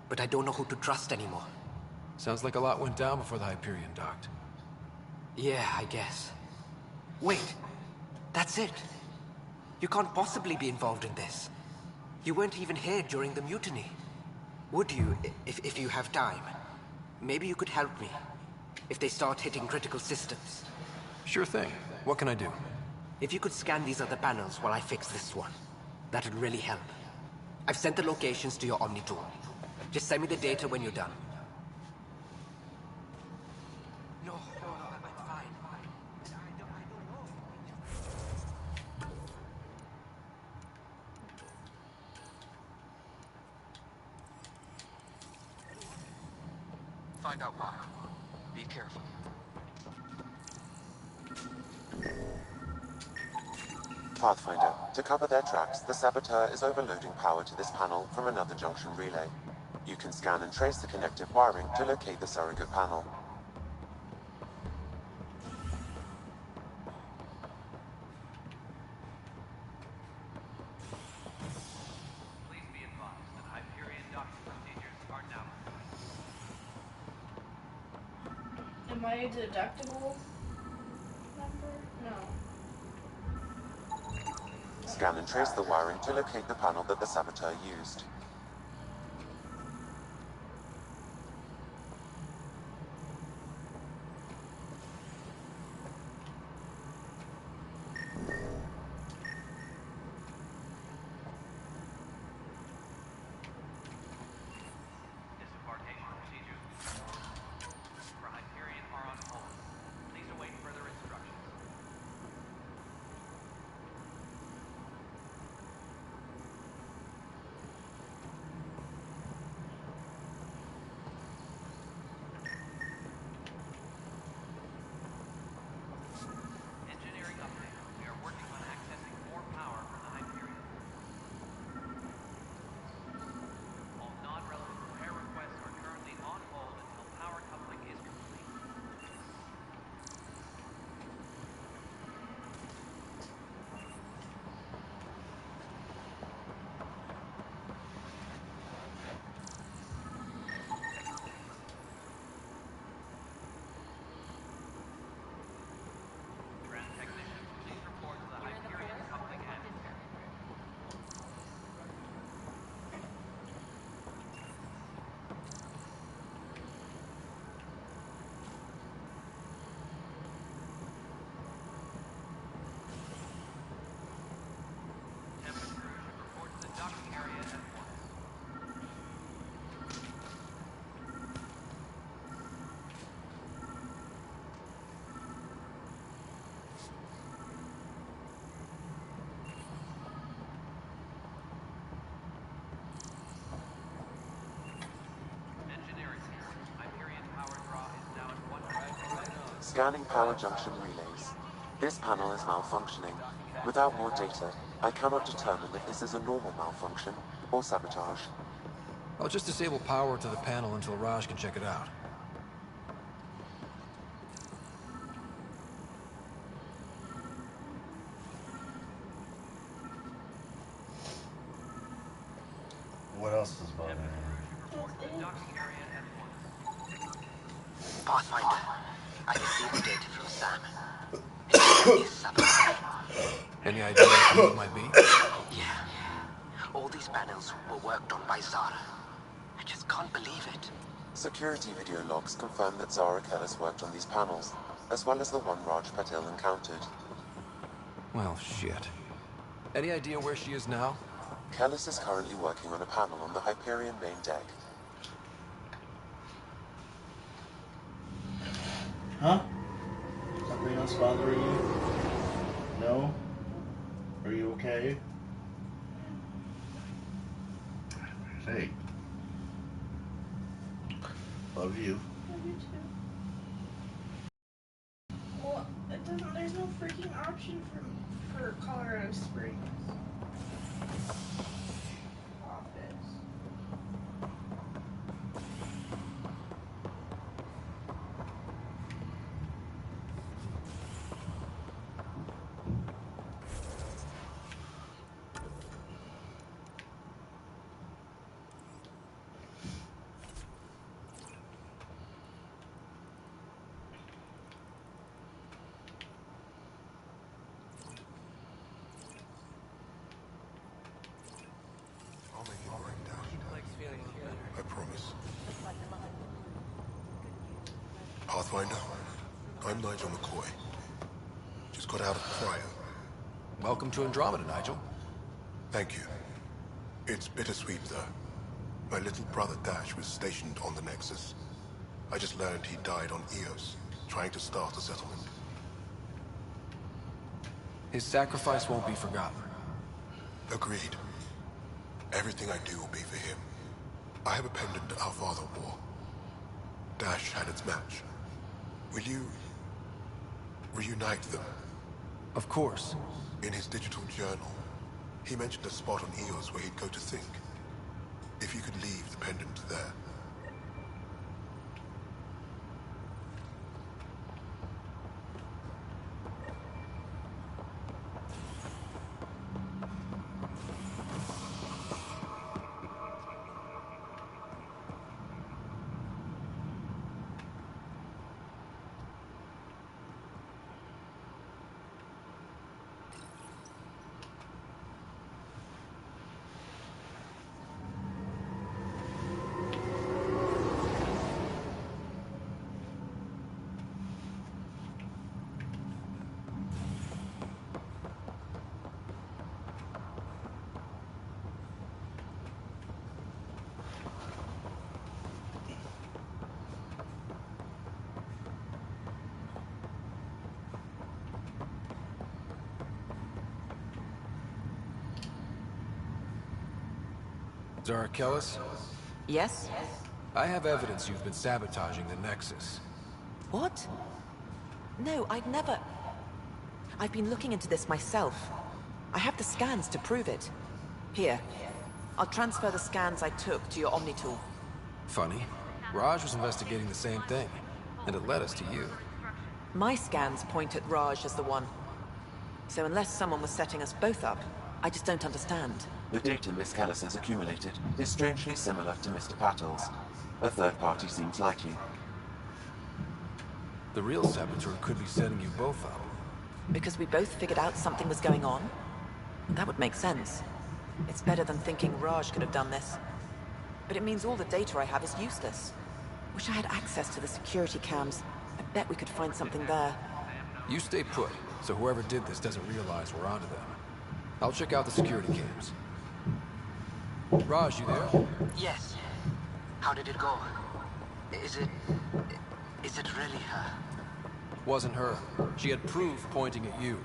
But I don't know who to trust anymore. Sounds like a lot went down before the Hyperion docked. Yeah, I guess. Wait. That's it. You can't possibly be involved in this. You weren't even here during the mutiny. Would you, if you have time? Maybe you could help me. If they start hitting critical systems. Sure thing. What can I do? If you could scan these other panels while I fix this one, that'd really help. I've sent the locations to your Omni tool. Just send me the data when you're done. No, I'm fine. I don't know. find out why. Be careful. Pathfinder, to cover their tracks, the saboteur is overloading power to this panel from another junction relay. You can scan and trace the connective wiring to locate the surrogate panel. Please be advised that Hyperion docking procedures are now complete. Am I a deductible number? No. Scan and trace the wiring to locate the panel that the saboteur used. Disembarkation procedures for Hyperion are on hold. Please await further instructions. Engineering update. We are working on accessing more power from the Hyperion. All non-relevant repair requests are currently on hold until power coupling is complete. Trend technicians, please report to the Hyperion coupling end. Tempest crew should report to the docking area at once. Engineering report. Hyperion power draw is now at 100%. Scanning power junction relays. This panel is malfunctioning. Without more data, I cannot determine if this is a normal malfunction or sabotage. I'll just disable power to the panel until Raj can check it out. What else is bothering me? Pathfinder, I received data from Sam. It is sabotage. Any idea who it might be? Yeah. All these panels were worked on by Zara. I just can't believe it. Security video logs confirm that Zara Kellis worked on these panels, as well as the one Raj Patel encountered. Well, shit. Any idea where she is now? Kellis is currently working on a panel on the Hyperion main deck. Huh? Something else bothering you? No? Are you okay? Hey. Love you. Love you too. Well, it doesn't. There's no freaking option for Colorado Springs. Office. I promise. Pathfinder, I'm Nigel McCoy. Just got out of cryo. Welcome to Andromeda, Nigel. Thank you. It's bittersweet, though. My little brother Dash was stationed on the Nexus. I just learned he died on Eos, trying to start a settlement. His sacrifice won't be forgotten. Agreed. Everything I do will be for him. I have a pendant our father wore. Dash had its match. Will you reunite them? Of course. In his digital journal, he mentioned a spot on Eos where he'd go to think. If you could leave the pendant there. Zara Kellis? Yes? I have evidence you've been sabotaging the Nexus. What? No, I'd never... I've been looking into this myself. I have the scans to prove it. Here. I'll transfer the scans I took to your Omni tool. Funny. Raj was investigating the same thing, and it led us to you. My scans point at Raj as the one. So unless someone was setting us both up, I just don't understand. The data Miss Kellis has accumulated is strangely similar to Mr. Patel's. A third party seems likely. The real saboteur could be setting you both up. Because we both figured out something was going on? That would make sense. It's better than thinking Raj could have done this. But it means all the data I have is useless. Wish I had access to the security cams. I bet we could find something there. You stay put, so whoever did this doesn't realize we're onto them. I'll check out the security cams. Raj, you there? Yes. How did it go? Is it really her? Wasn't her. She had proof pointing at you.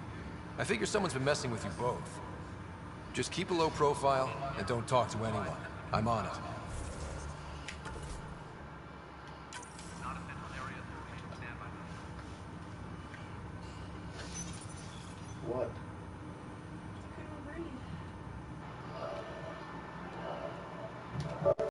I figure someone's been messing with you both. Just keep a low profile and don't talk to anyone. I'm on it.